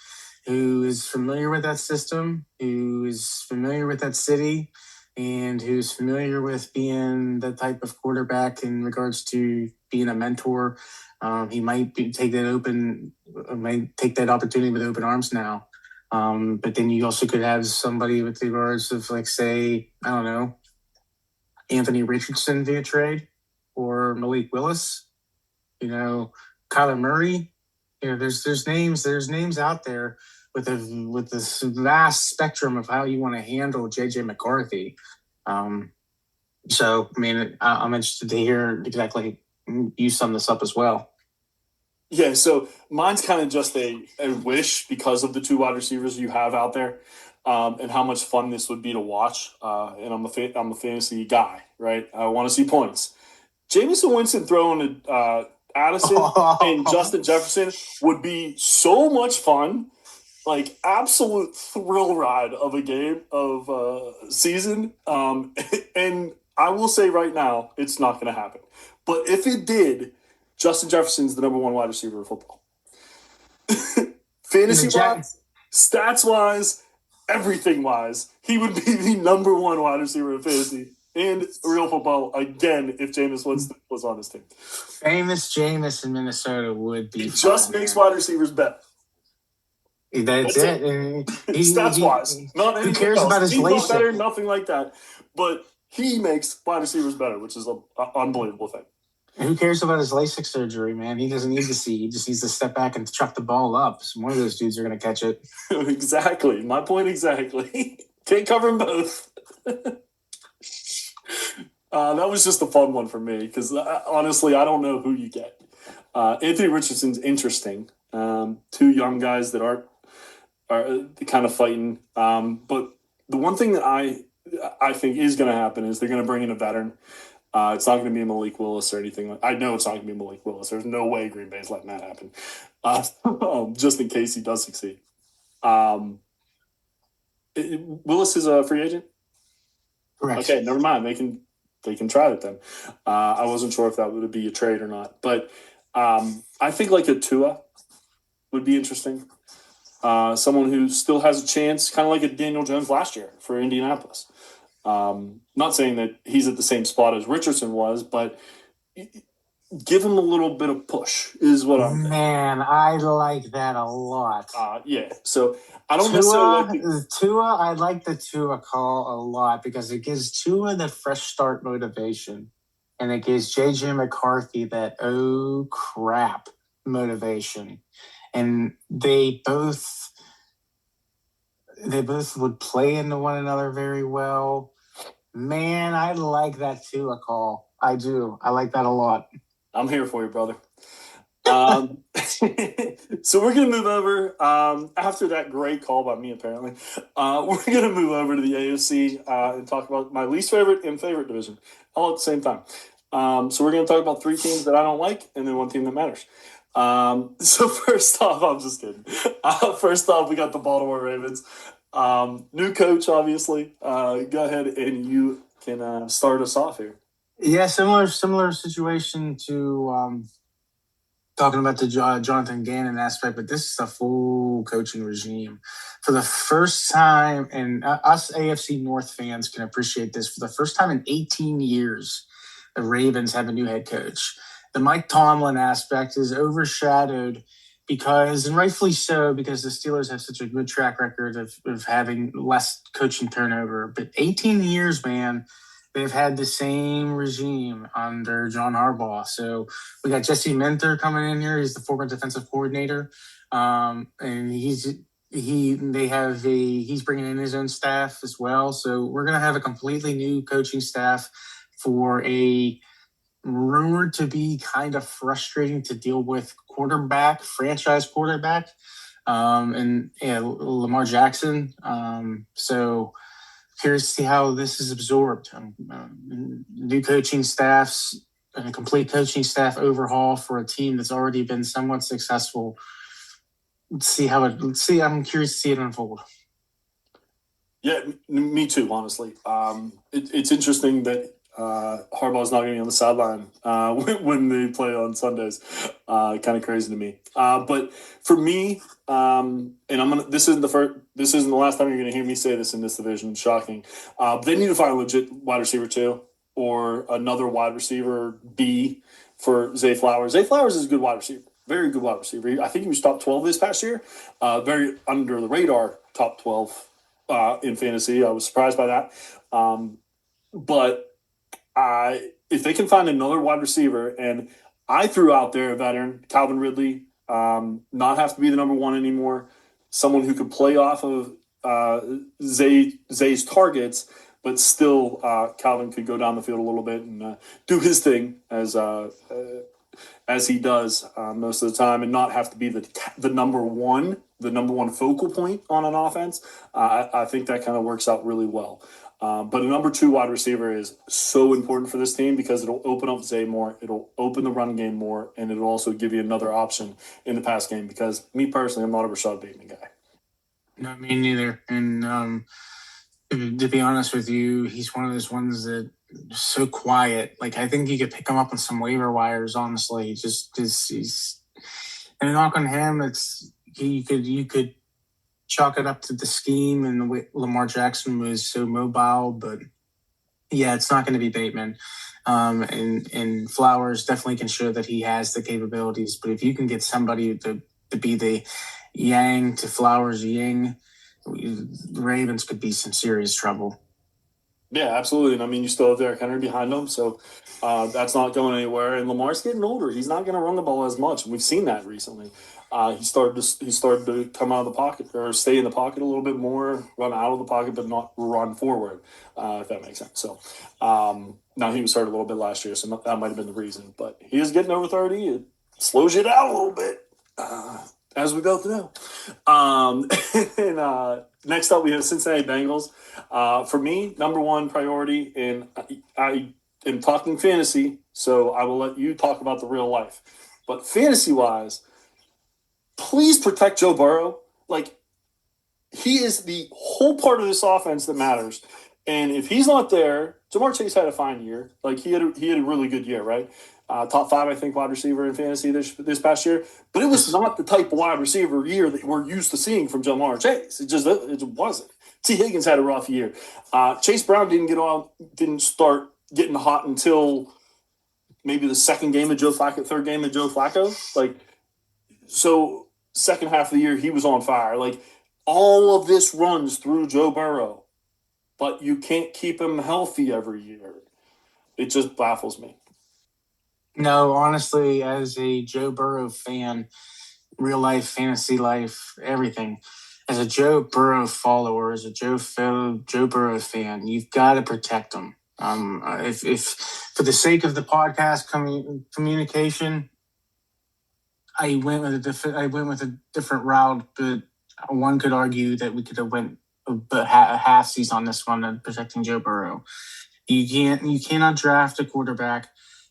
S2: who is familiar with that system, who is familiar with that city, and who's familiar with being the type of quarterback in regards to being a mentor. He might take that opportunity with open arms now. But then you also could have somebody with regards of, like, say, I don't know, Anthony Richardson via trade, or Malik Willis, Kyler Murray. There's names out there with this vast spectrum of how you want to handle J.J. McCarthy. So, I mean, I'm interested to hear exactly you sum this up as well.
S1: Yeah, so mine's kind of just a wish because of the two wide receivers you have out there, and how much fun this would be to watch. And I'm a fantasy guy, right? I want to see points. Jameson Winston throwing to Addison and Justin Jefferson would be so much fun, like absolute thrill ride of a game of season. And I will say right now, it's not going to happen. But if it did, Justin Jefferson's the number one wide receiver of football. Fantasy-wise, stats-wise, everything wise, he would be the number one wide receiver in fantasy and real football again if Jameis Winston was on his team.
S2: Famous Jameis in Minnesota would be.
S1: He just makes wide receivers better.
S2: That's it.
S1: Stats wise, not anything
S2: who cares
S1: else.
S2: about his
S1: He's not
S2: LASIK?
S1: better, nothing like that. But he makes wide receivers better, which is an unbelievable thing.
S2: Who cares about his LASIK surgery, man? He doesn't need to see. He just needs to step back and chuck the ball up. So one of those dudes are going to catch it.
S1: Exactly. My point exactly. Can't cover them both. That was just a fun one for me because honestly, I don't know who you get. Anthony Richardson's interesting. Two young guys that are kind of fighting. But the one thing that I think is going to happen is they're going to bring in a veteran. It's not going to be Malik Willis or anything. I know it's not going to be Malik Willis. There's no way Green Bay's letting that happen. Just in case he does succeed. Willis is a free agent?
S2: Correct.
S1: Okay, never mind. They can try it then. I wasn't sure if that would be a trade or not. But I think like a Tua would be interesting. Someone who still has a chance, kind of like a Daniel Jones last year for Indianapolis. Not saying that he's at the same spot as Richardson was, but give him a little bit of push is what I'm thinking.
S2: Man, I like that a lot.
S1: Yeah. So I don't necessarily like
S2: Tua. I like the Tua call a lot because it gives Tua the fresh start motivation, and it gives JJ McCarthy that oh crap motivation, and they both would play into one another very well. Man, I like that Tua call. I do. I like that a lot.
S1: I'm here for you, brother. So we're going to move over after that great call by me, apparently. We're going to move over to the AFC and talk about my least favorite and favorite division all at the same time. So we're going to talk about three teams that I don't like and then one team that matters. So first off, I'm just kidding. First off, we got the Baltimore Ravens. New coach, obviously. Go ahead and you can start us off here.
S2: Yeah, similar situation to talking about the Jonathan Gannon aspect, but this is a full coaching regime. For the first time, and us AFC North fans can appreciate this, for the first time in 18 years, the Ravens have a new head coach. The Mike Tomlin aspect is overshadowed because, and rightfully so, because the Steelers have such a good track record of having less coaching turnover. But 18 years, man, they've had the same regime under John Harbaugh. So we got Jesse Minter coming in here. He's the former defensive coordinator, and he's bringing in his own staff as well. So we're gonna have a completely new coaching staff for a rumored to be kind of frustrating to deal with franchise quarterback, and Lamar Jackson. So curious to see how this is absorbed. New coaching staffs and a complete coaching staff overhaul for a team that's already been somewhat successful. Let's see. I'm curious to see it unfold.
S1: Yeah, me too, honestly. It's interesting that Harbaugh's not going to be on the sideline when they play on Sundays. Kind of crazy to me. But for me, and this isn't the last time you're going to hear me say this in this division. Shocking. They need to find a legit wide receiver too, or another wide receiver B for Zay Flowers. Zay Flowers is a good wide receiver. Very good wide receiver. I think he was top 12 this past year. Very under the radar top 12 in fantasy. I was surprised by that. But if they can find another wide receiver, and I threw out there a veteran, Calvin Ridley, not have to be the number one anymore, someone who could play off of Zay's targets, but still Calvin could go down the field a little bit and do his thing as he does most of the time, and not have to be the number one focal point on an offense. I think that kind of works out really well. But a number two wide receiver is so important for this team because it'll open up Zay more, it'll open the run game more, and it'll also give you another option in the pass game because me personally, I'm not a Rashad Bateman guy.
S2: No, me neither. And to be honest with you, he's one of those ones that is so quiet. Like, I think you could pick him up on some waiver wires, honestly. He's and knock on him, you could chalk it up to the scheme and the way Lamar Jackson was so mobile, but yeah, it's not going to be Bateman. And Flowers definitely can show that he has the capabilities. But if you can get somebody to be the Yang to Flowers Ying, the Ravens could be some serious trouble.
S1: Yeah, absolutely. And I mean, you still have Derrick Henry behind him, so that's not going anywhere. And Lamar's getting older; he's not going to run the ball as much. We've seen that recently. He started to come out of the pocket or stay in the pocket a little bit more, run out of the pocket, but not run forward. If that makes sense. So now he was hurt a little bit last year, so that might have been the reason. But he is getting over 30. It slows you down a little bit. As we both know. And next up, we have Cincinnati Bengals. For me, number one priority, and I am talking fantasy, so I will let you talk about the real life. But fantasy-wise, please protect Joe Burrow. Like, he is the whole part of this offense that matters. And if he's not there, Jamar Chase had a fine year. Like, he had a really good year, right? Top 5, I think, wide receiver in fantasy this past year. But it was not the type of wide receiver year that we're used to seeing from Jamar Chase. It wasn't. T. Higgins had a rough year. Chase Brown didn't start getting hot until maybe the third game of Joe Flacco. Like, so second half of the year, he was on fire. Like, all of this runs through Joe Burrow, but you can't keep him healthy every year. It just baffles me.
S2: No, honestly, as a Joe Burrow fan, real life, fantasy life, everything. As a Joe Burrow follower, as a Joe Burrow fan, you've got to protect him. If for the sake of the podcast communication, I went with a different route, but one could argue that we could have went a half season on this one and protecting Joe Burrow. You cannot draft a quarterback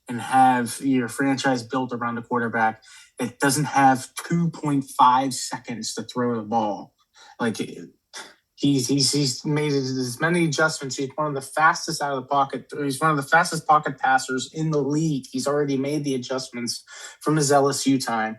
S2: and have your franchise built around a quarterback that doesn't have 2.5 seconds to throw the ball. Like, he's made as many adjustments. He's one of the fastest out of the pocket. He's one of the fastest pocket passers in the league. He's already made the adjustments from his LSU time,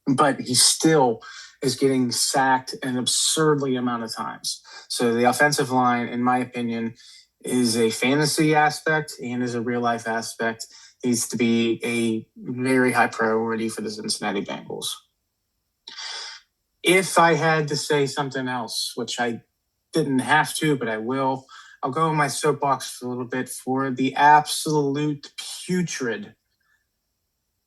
S2: but he still is getting sacked an absurdly amount of times. So the offensive line, in my opinion, is a fantasy aspect and is a real life aspect. Needs to be a very high priority for the Cincinnati Bengals. If I had to say something else, which I didn't have to, but I will, I'll go in my soapbox for a little bit for the absolute putrid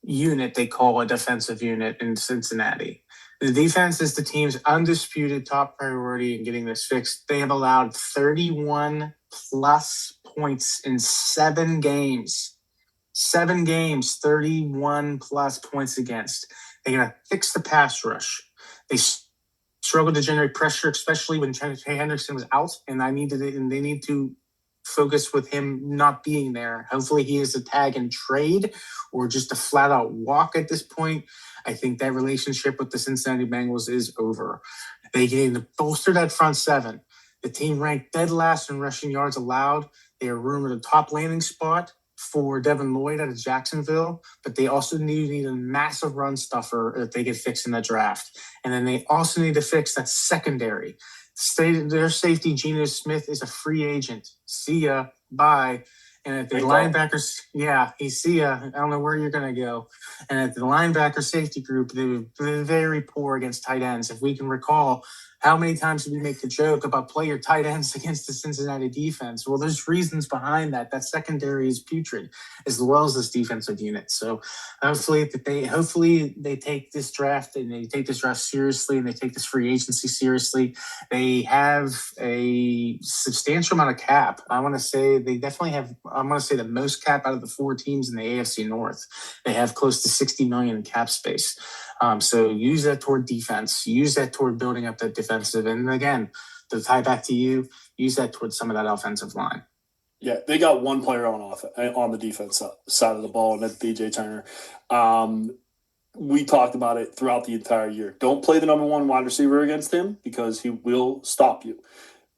S2: unit they call a defensive unit in Cincinnati. The defense is the team's undisputed top priority in getting this fixed. They have allowed 31 plus points in 7 games. 7 games, 31 plus points against. They got to fix the pass rush. They struggled to generate pressure, especially when Trey Hendrickson was out, and they need to focus with him not being there. Hopefully he is a tag and trade or just a flat out walk at this point. I think that relationship with the Cincinnati Bengals is over. They need to bolster that front seven. The team ranked dead last in rushing yards allowed. They are rumored a top landing spot for Devin Lloyd out of Jacksonville, but they also need a massive run stuffer if they get fixed in the draft. And then they also need to fix that secondary. Their safety, Geno Smith, is a free agent. See ya. Bye. And at the linebackers, see ya. I don't know where you're going to go. And at the linebacker safety group, they were very poor against tight ends. If we can recall, how many times did we make the joke about play your tight ends against the Cincinnati defense? Well, there's reasons behind that. That secondary is putrid, as well as this defensive unit. So hopefully they take this draft and they take this draft seriously and they take this free agency seriously. They have a substantial amount of cap. I want to say they definitely have, I'm going to say the most cap out of the 4 teams in the AFC North. They have close to $60 million in cap space. So use that toward defense, use that toward building up that defensive. And again, to tie back to you, use that towards some of that offensive line.
S1: Yeah, they got one player on the defense side of the ball, and that's DJ Turner. We talked about it throughout the entire year. Don't play the number 1 wide receiver against him because he will stop you.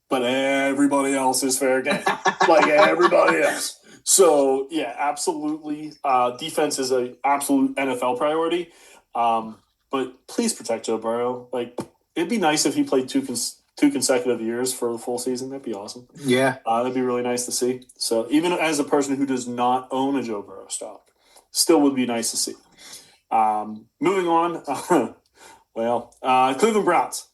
S1: But everybody else is fair game, like everybody else. So, yeah, absolutely. Defense is an absolute NFL priority. But please protect Joe Burrow. Like, it'd be nice if he played two consecutive years for the full season. That'd be awesome.
S2: Yeah.
S1: That'd be really nice to see. So even as a person who does not own a Joe Burrow stock, still would be nice to see. Moving on. Cleveland Browns.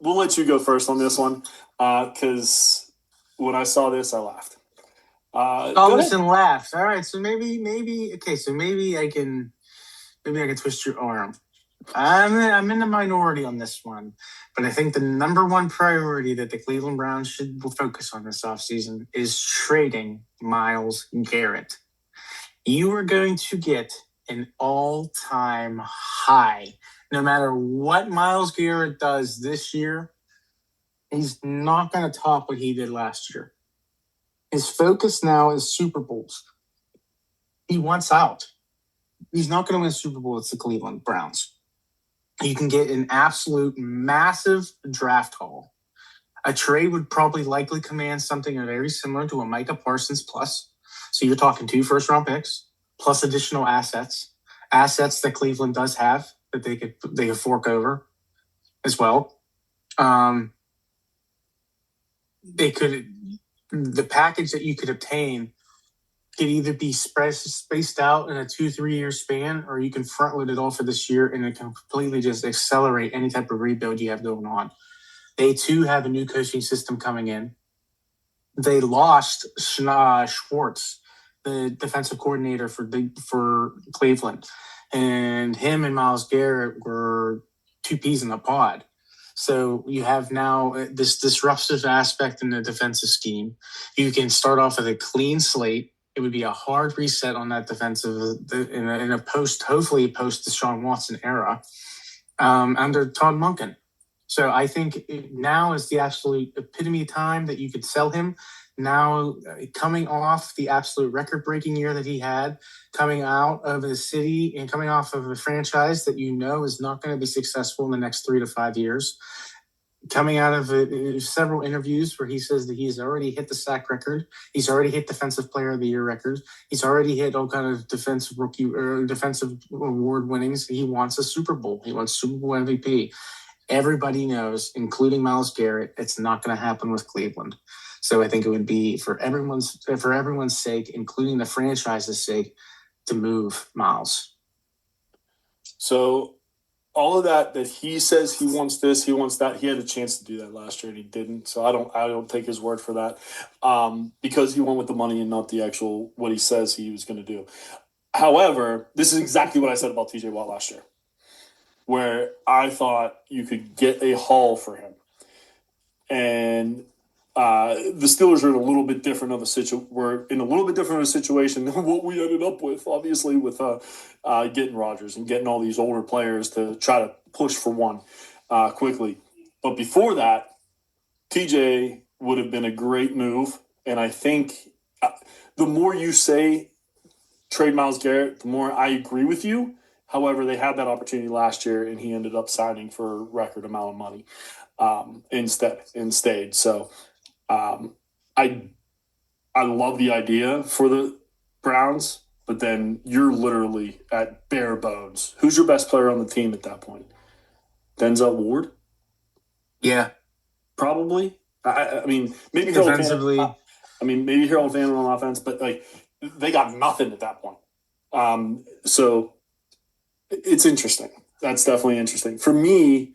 S1: We'll let you go first on this one because when I saw this, I laughed.
S2: Listen, laughed. All right, so maybe I can twist your arm. I'm in the minority on this one, but I think the number one priority that the Cleveland Browns should focus on this offseason is trading Myles Garrett. You are going to get an all-time high. No matter what Myles Garrett does this year, he's not going to top what he did last year. His focus now is Super Bowls. He wants out. He's not going to win a Super Bowl with the Cleveland Browns. You can get an absolute massive draft haul. A trade would probably likely command something very similar to a Micah Parsons plus. So you're talking 2 first-round picks plus additional assets that Cleveland does have that they could fork over as well. The package that you could obtain could either be spaced out in a 2-3 year span, or you can front load it all for this year and it can completely just accelerate any type of rebuild you have going on. They too have a new coaching system coming in. They lost Schwartz, the defensive coordinator for Cleveland, and him and Myles Garrett were 2 peas in a pod. So you have now this disruptive aspect in the defensive scheme. You can start off with a clean slate. It would be a hard reset on that defensive in a hopefully post Deshaun Watson era under Todd Monken. So I think now is the absolute epitome time that you could sell him. Now, coming off the absolute record-breaking year that he had, coming out of a city and coming off of a franchise that you know is not going to be successful in the next 3 to 5 years, coming out of several interviews where he says that he's already hit the sack record, he's already hit Defensive Player of the Year record, he's already hit all kind of defensive rookie or defensive award winnings. He wants a Super Bowl. He wants Super Bowl MVP. Everybody knows, including Myles Garrett, it's not going to happen with Cleveland. So I think it would be for everyone's sake, including the franchise's sake, to move Myles.
S1: So all of that he says he wants this, he wants that. He had a chance to do that last year and he didn't. So I don't take his word for that because he went with the money and not the actual what he says he was going to do. However, this is exactly what I said about TJ Watt last year, where I thought you could get a haul for him. And the Steelers are in a little bit different of a situation than what we ended up with, obviously, with getting Rodgers and getting all these older players to try to push for one quickly. But before that, TJ would have been a great move. And I think the more you say trade Myles Garrett, the more I agree with you. However, they had that opportunity last year, and he ended up signing for a record amount of money instead. So I love the idea for the Browns, but then you're literally at bare bones. Who's your best player on the team at that point? Denzel Ward?
S2: Yeah.
S1: Probably. I mean, maybe
S2: defensively.
S1: Maybe Harold Van on offense, but like they got nothing at that point. So it's interesting. That's definitely interesting. For me,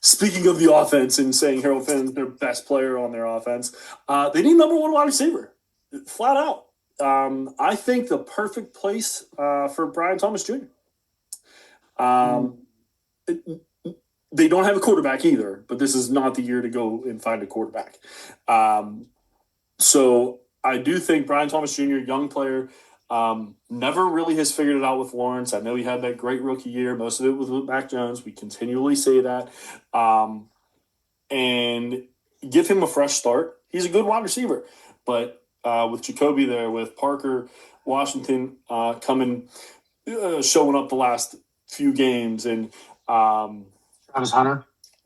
S1: speaking of the offense and saying Harold Finn's their best player on their offense, they need number 1 wide receiver, flat out. I think the perfect place for Brian Thomas Jr. They don't have a quarterback either, but this is not the year to go and find a quarterback. So I do think Brian Thomas Jr., young player, never really has figured it out with Lawrence. I know he had that great rookie year. Most of it was with Mac Jones. We continually say that. And give him a fresh start. He's a good wide receiver. But with Jacoby there, with Parker Washington showing up the last few games, and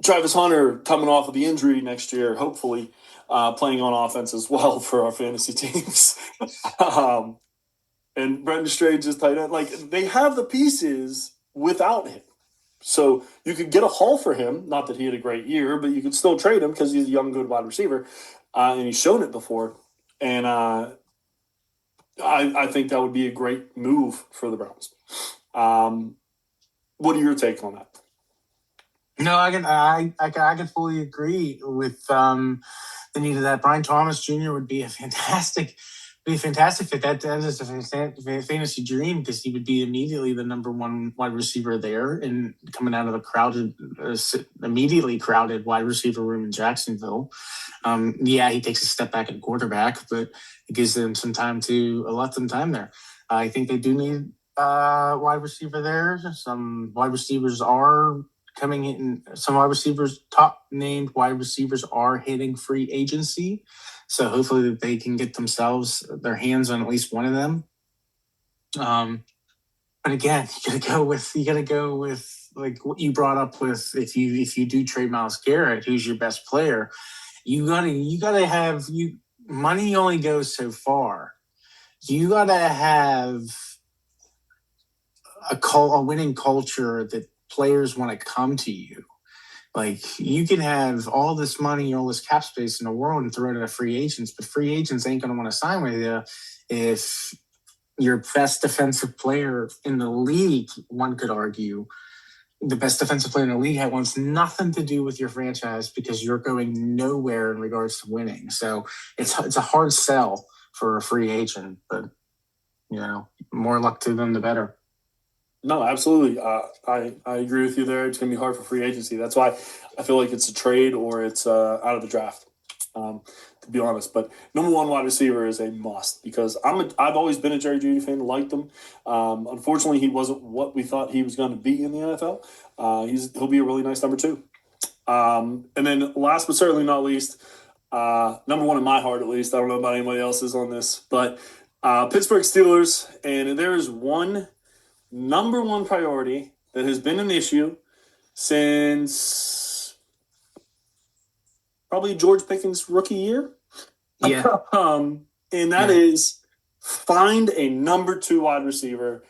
S1: Travis Hunter coming off of the injury next year, hopefully playing on offense as well for our fantasy teams. And Brendan Strange is tight end. Like, they have the pieces without him. So you could get a haul for him. Not that he had a great year, but you could still trade him because he's a young, good wide receiver, and he's shown it before. And I think that would be a great move for the Browns. What are your take on that?
S2: No, I can fully agree with the need of that. Brian Thomas Jr. would be a fantastic fit. That is a fantasy dream because he would be immediately the number one wide receiver there and coming out of the immediately crowded wide receiver room in Jacksonville. He takes a step back at quarterback, but it gives them a lot of time there. I think they do need wide receiver there. Some wide receivers are coming in. Some top named wide receivers are hitting free agency. So hopefully they can get their hands on at least one of them. But again, you gotta go with like what you brought up with if you do trade Myles Garrett, who's your best player, you gotta have money only goes so far. You gotta have a winning culture that players want to come to you. Like you can have all this money, all this cap space in the world and throw it at free agents, but free agents ain't going to want to sign with you if your best defensive player in the league, one could argue, the best defensive player in the league wants nothing to do with your franchise because you're going nowhere in regards to winning. So it's a hard sell for a free agent, but more luck to them, the better.
S1: No, absolutely. I agree with you there. It's going to be hard for free agency. That's why I feel like it's a trade or it's out of the draft, to be honest. But number one wide receiver is a must because I've always been a Jerry Jeudy fan, liked him. Unfortunately, he wasn't what we thought he was going to be in the NFL. He'll be a really nice number two. And then last but certainly not least, number one in my heart at least. I don't know about anybody else's on this, but Pittsburgh Steelers. And there is one number one priority that has been an issue since probably George Pickens' rookie year.
S2: Yeah.
S1: And that is find a number two wide receiver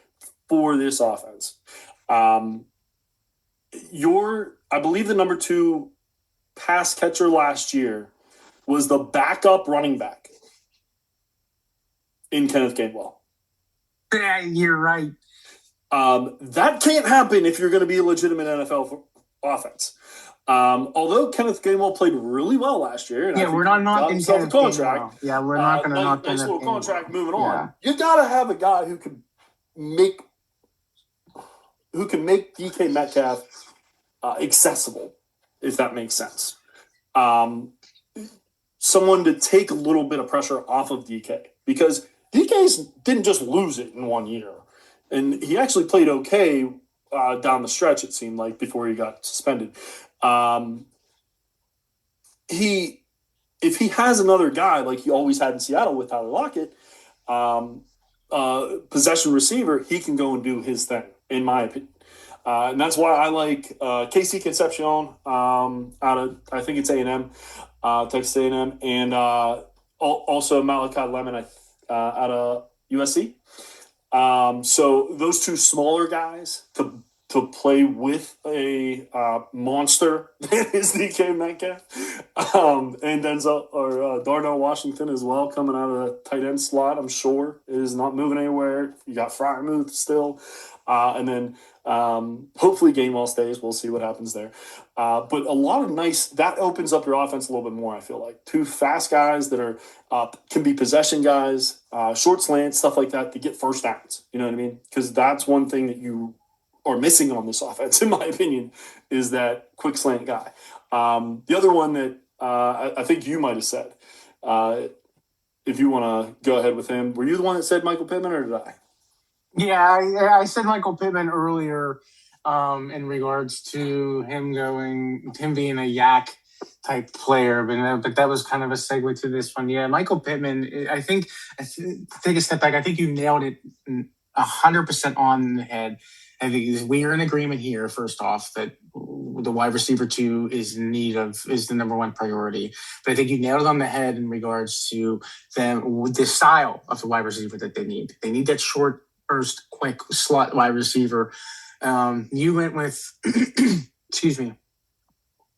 S1: for this offense. I believe the number two pass catcher last year was the backup running back in Kenneth Gainwell.
S2: Yeah, you're right.
S1: That can't happen if you're going to be a legitimate NFL offense. Although Kenneth Gainwell played really well last year, and
S2: we're not knocking
S1: Kenneth contract.
S2: Yeah, we're not going to knock
S1: nice little
S2: Kenneth
S1: contract
S2: Gainwell.
S1: moving on. You got to have a guy who can make DK Metcalf accessible, if that makes sense. Someone to take a little bit of pressure off of DK because DK didn't just lose it in 1 year. And he actually played okay down the stretch, it seemed like, before he got suspended. If he has another guy like he always had in Seattle with Tyler Lockett, possession receiver, he can go and do his thing, in my opinion. And that's why I like KC Concepcion out of, I think it's A&M, Texas A&M, and also Malachi Lemon out of USC. So those two smaller guys to play with a monster that is DK Metcalf, and Denzel or Darnell Washington as well coming out of the tight end slot. I'm sure is not moving anywhere. You got Freiermuth still, and then hopefully Gainwell stays. We'll see what happens there. But a lot of that opens up your offense a little bit more. I feel like two fast guys that are can be possession guys, short slants, stuff like that to get first downs. You know what I mean? Because that's one thing that you are missing on this offense, in my opinion, is that quick slant guy. The other one that I think you might have said, if you want to go ahead with him, were you the one that said Michael Pittman or did I?
S2: Yeah, I said Michael Pittman earlier in regards to him being a yak type player, but that was kind of a segue to this one. Yeah, Michael Pittman, I think, take a step back, I think you nailed it 100% on the head. I think we are in agreement here, first off, that the wide receiver 2 is the number one priority. But I think you nailed it on the head in regards to the style of the wide receiver that they need. They need that short, burst, quick slot wide receiver You went with, excuse me,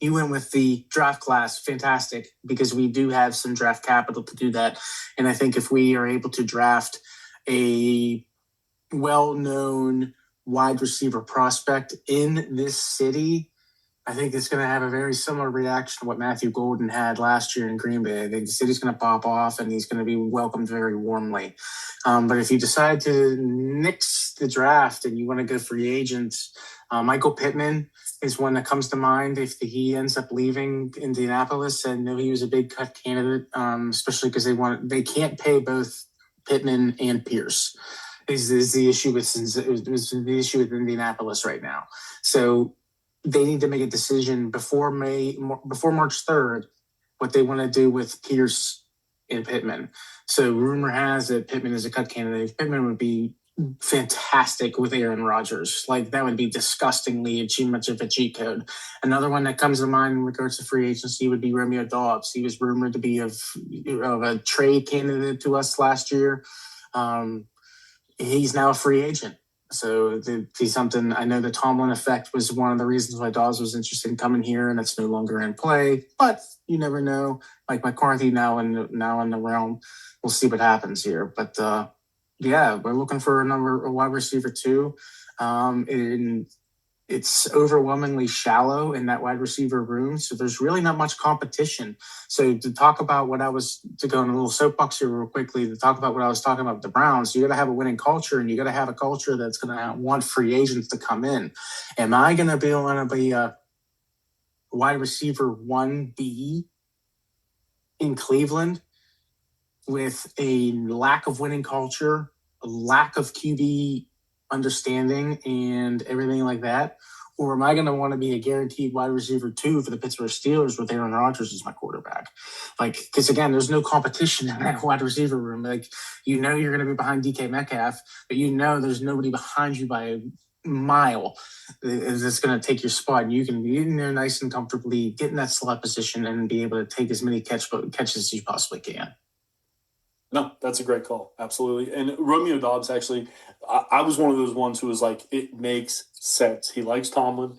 S2: you went with the draft class. Fantastic, because we do have some draft capital to do that. And I think if we are able to draft a well-known wide receiver prospect in this city, I think it's going to have a very similar reaction to what Matthew Golden had last year in Green Bay. I think the city's going to pop off and he's going to be welcomed very warmly. But if you decide to nix the draft and you want to go free agents, Michael Pittman is one that comes to mind if he ends up leaving Indianapolis. And know he was a big cut candidate, especially because they can't pay both Pittman and Pierce. Is the issue with Indianapolis right now. So they need to make a decision before March 3rd, what they want to do with Pierce and Pittman. So rumor has that Pittman is a cut candidate. Pittman would be fantastic with Aaron Rodgers. Like, that would be disgustingly too much of a cheat code. Another one that comes to mind in regards to free agency would be Romeo Doubs. He was rumored to be of a trade candidate to us last year. He's now a free agent. So he's something. I know the Tomlin effect was one of the reasons why Dawes was interested in coming here, and that's no longer in play. But you never know. Like McCarthy now in the realm. We'll see what happens here. But yeah, we're looking for a wide receiver too. And it's overwhelmingly shallow in that wide receiver room. So there's really not much competition. So to talk about to go on a little soapbox here real quickly, to talk about what I was talking about with the Browns, you got to have a winning culture, and you got to have a culture that's going to want free agents to come in. Am I going to be a wide receiver 1B in Cleveland with a lack of winning culture, a lack of QB understanding and everything like that? Or am I going to want to be a guaranteed wide receiver 2 for the Pittsburgh Steelers with Aaron Rodgers as my quarterback? Because again, there's no competition in that wide receiver room. You're going to be behind DK Metcalf, but there's nobody behind you by a mile that's going to take your spot. And you can be in there nice and comfortably, get in that slot position, and be able to take as many catches as you possibly can.
S1: No, that's a great call. Absolutely. And Romeo Doubs, actually, I was one of those ones who was like, it makes sense. He likes Tomlin.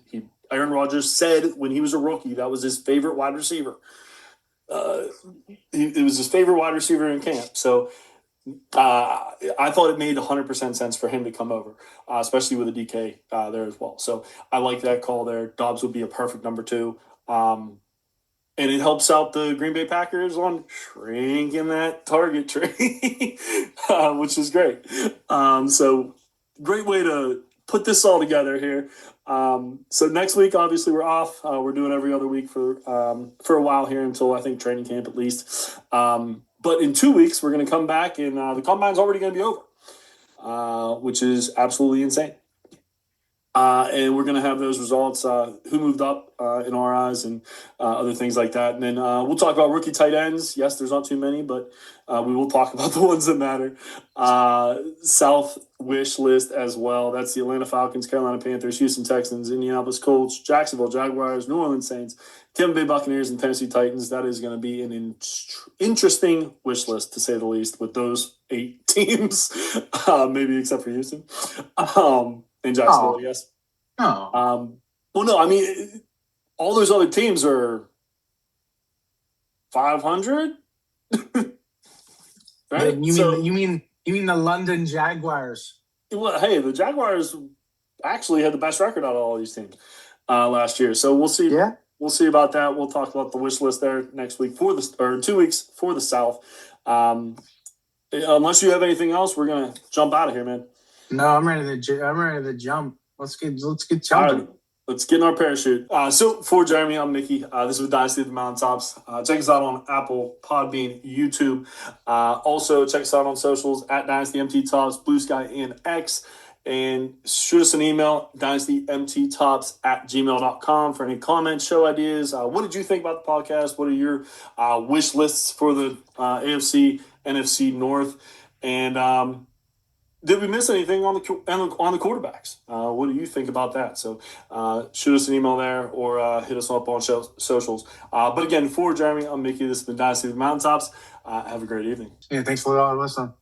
S1: Aaron Rodgers said when he was a rookie, that was his favorite wide receiver. It was his favorite wide receiver in camp. So I thought it made 100% sense for him to come over, especially with a DK there as well. So I like that call there. Doubs would be a perfect number 2. And it helps out the Green Bay Packers on shrinking that target tree, which is great. So great way to put this all together here. So next week, obviously, we're off. We're doing every other week for a while here until I think training camp at least. But in 2 weeks, we're going to come back, and the combine's already going to be over, which is absolutely insane. And we're going to have those results, who moved up in our eyes, and other things like that. And then we'll talk about rookie tight ends. Yes, there's not too many, but we will talk about the ones that matter. South wish list as well. That's the Atlanta Falcons, Carolina Panthers, Houston Texans, Indianapolis Colts, Jacksonville Jaguars, New Orleans Saints, Tampa Bay Buccaneers, and Tennessee Titans. That is going to be an interesting wish list, to say the least, with those 8 teams, maybe except for Houston. In Jacksonville, yes.
S2: Oh.
S1: Well, no, I mean, all those other teams are 500. Right?
S2: You mean the London Jaguars?
S1: Well, hey, the Jaguars actually had the best record out of all these teams last year. So we'll see.
S2: Yeah.
S1: We'll see about that. We'll talk about the wish list there next week or 2 weeks for the South. Unless you have anything else, we're gonna jump out of here, man.
S2: No, I'm ready to jump. Let's get jumping.
S1: Right, let's get in our parachute. So for Jeremy, I'm Mickey. This is Dynasty of the Mountaintops. Check us out on Apple, Podbean, YouTube. Also, check us out on socials at dynastymttops, Blue Sky, and X. And shoot us an email, dynastymttops@gmail.com, for any comments, show ideas. What did you think about the podcast? What are your wish lists for the AFC, NFC North? And did we miss anything on the quarterbacks? What do you think about that? So shoot us an email there, or hit us up on socials. But again, for Jeremy, I'm Mickey. This has been Dynasty of the Mountaintops. Have a great evening.
S2: Yeah, thanks for listening.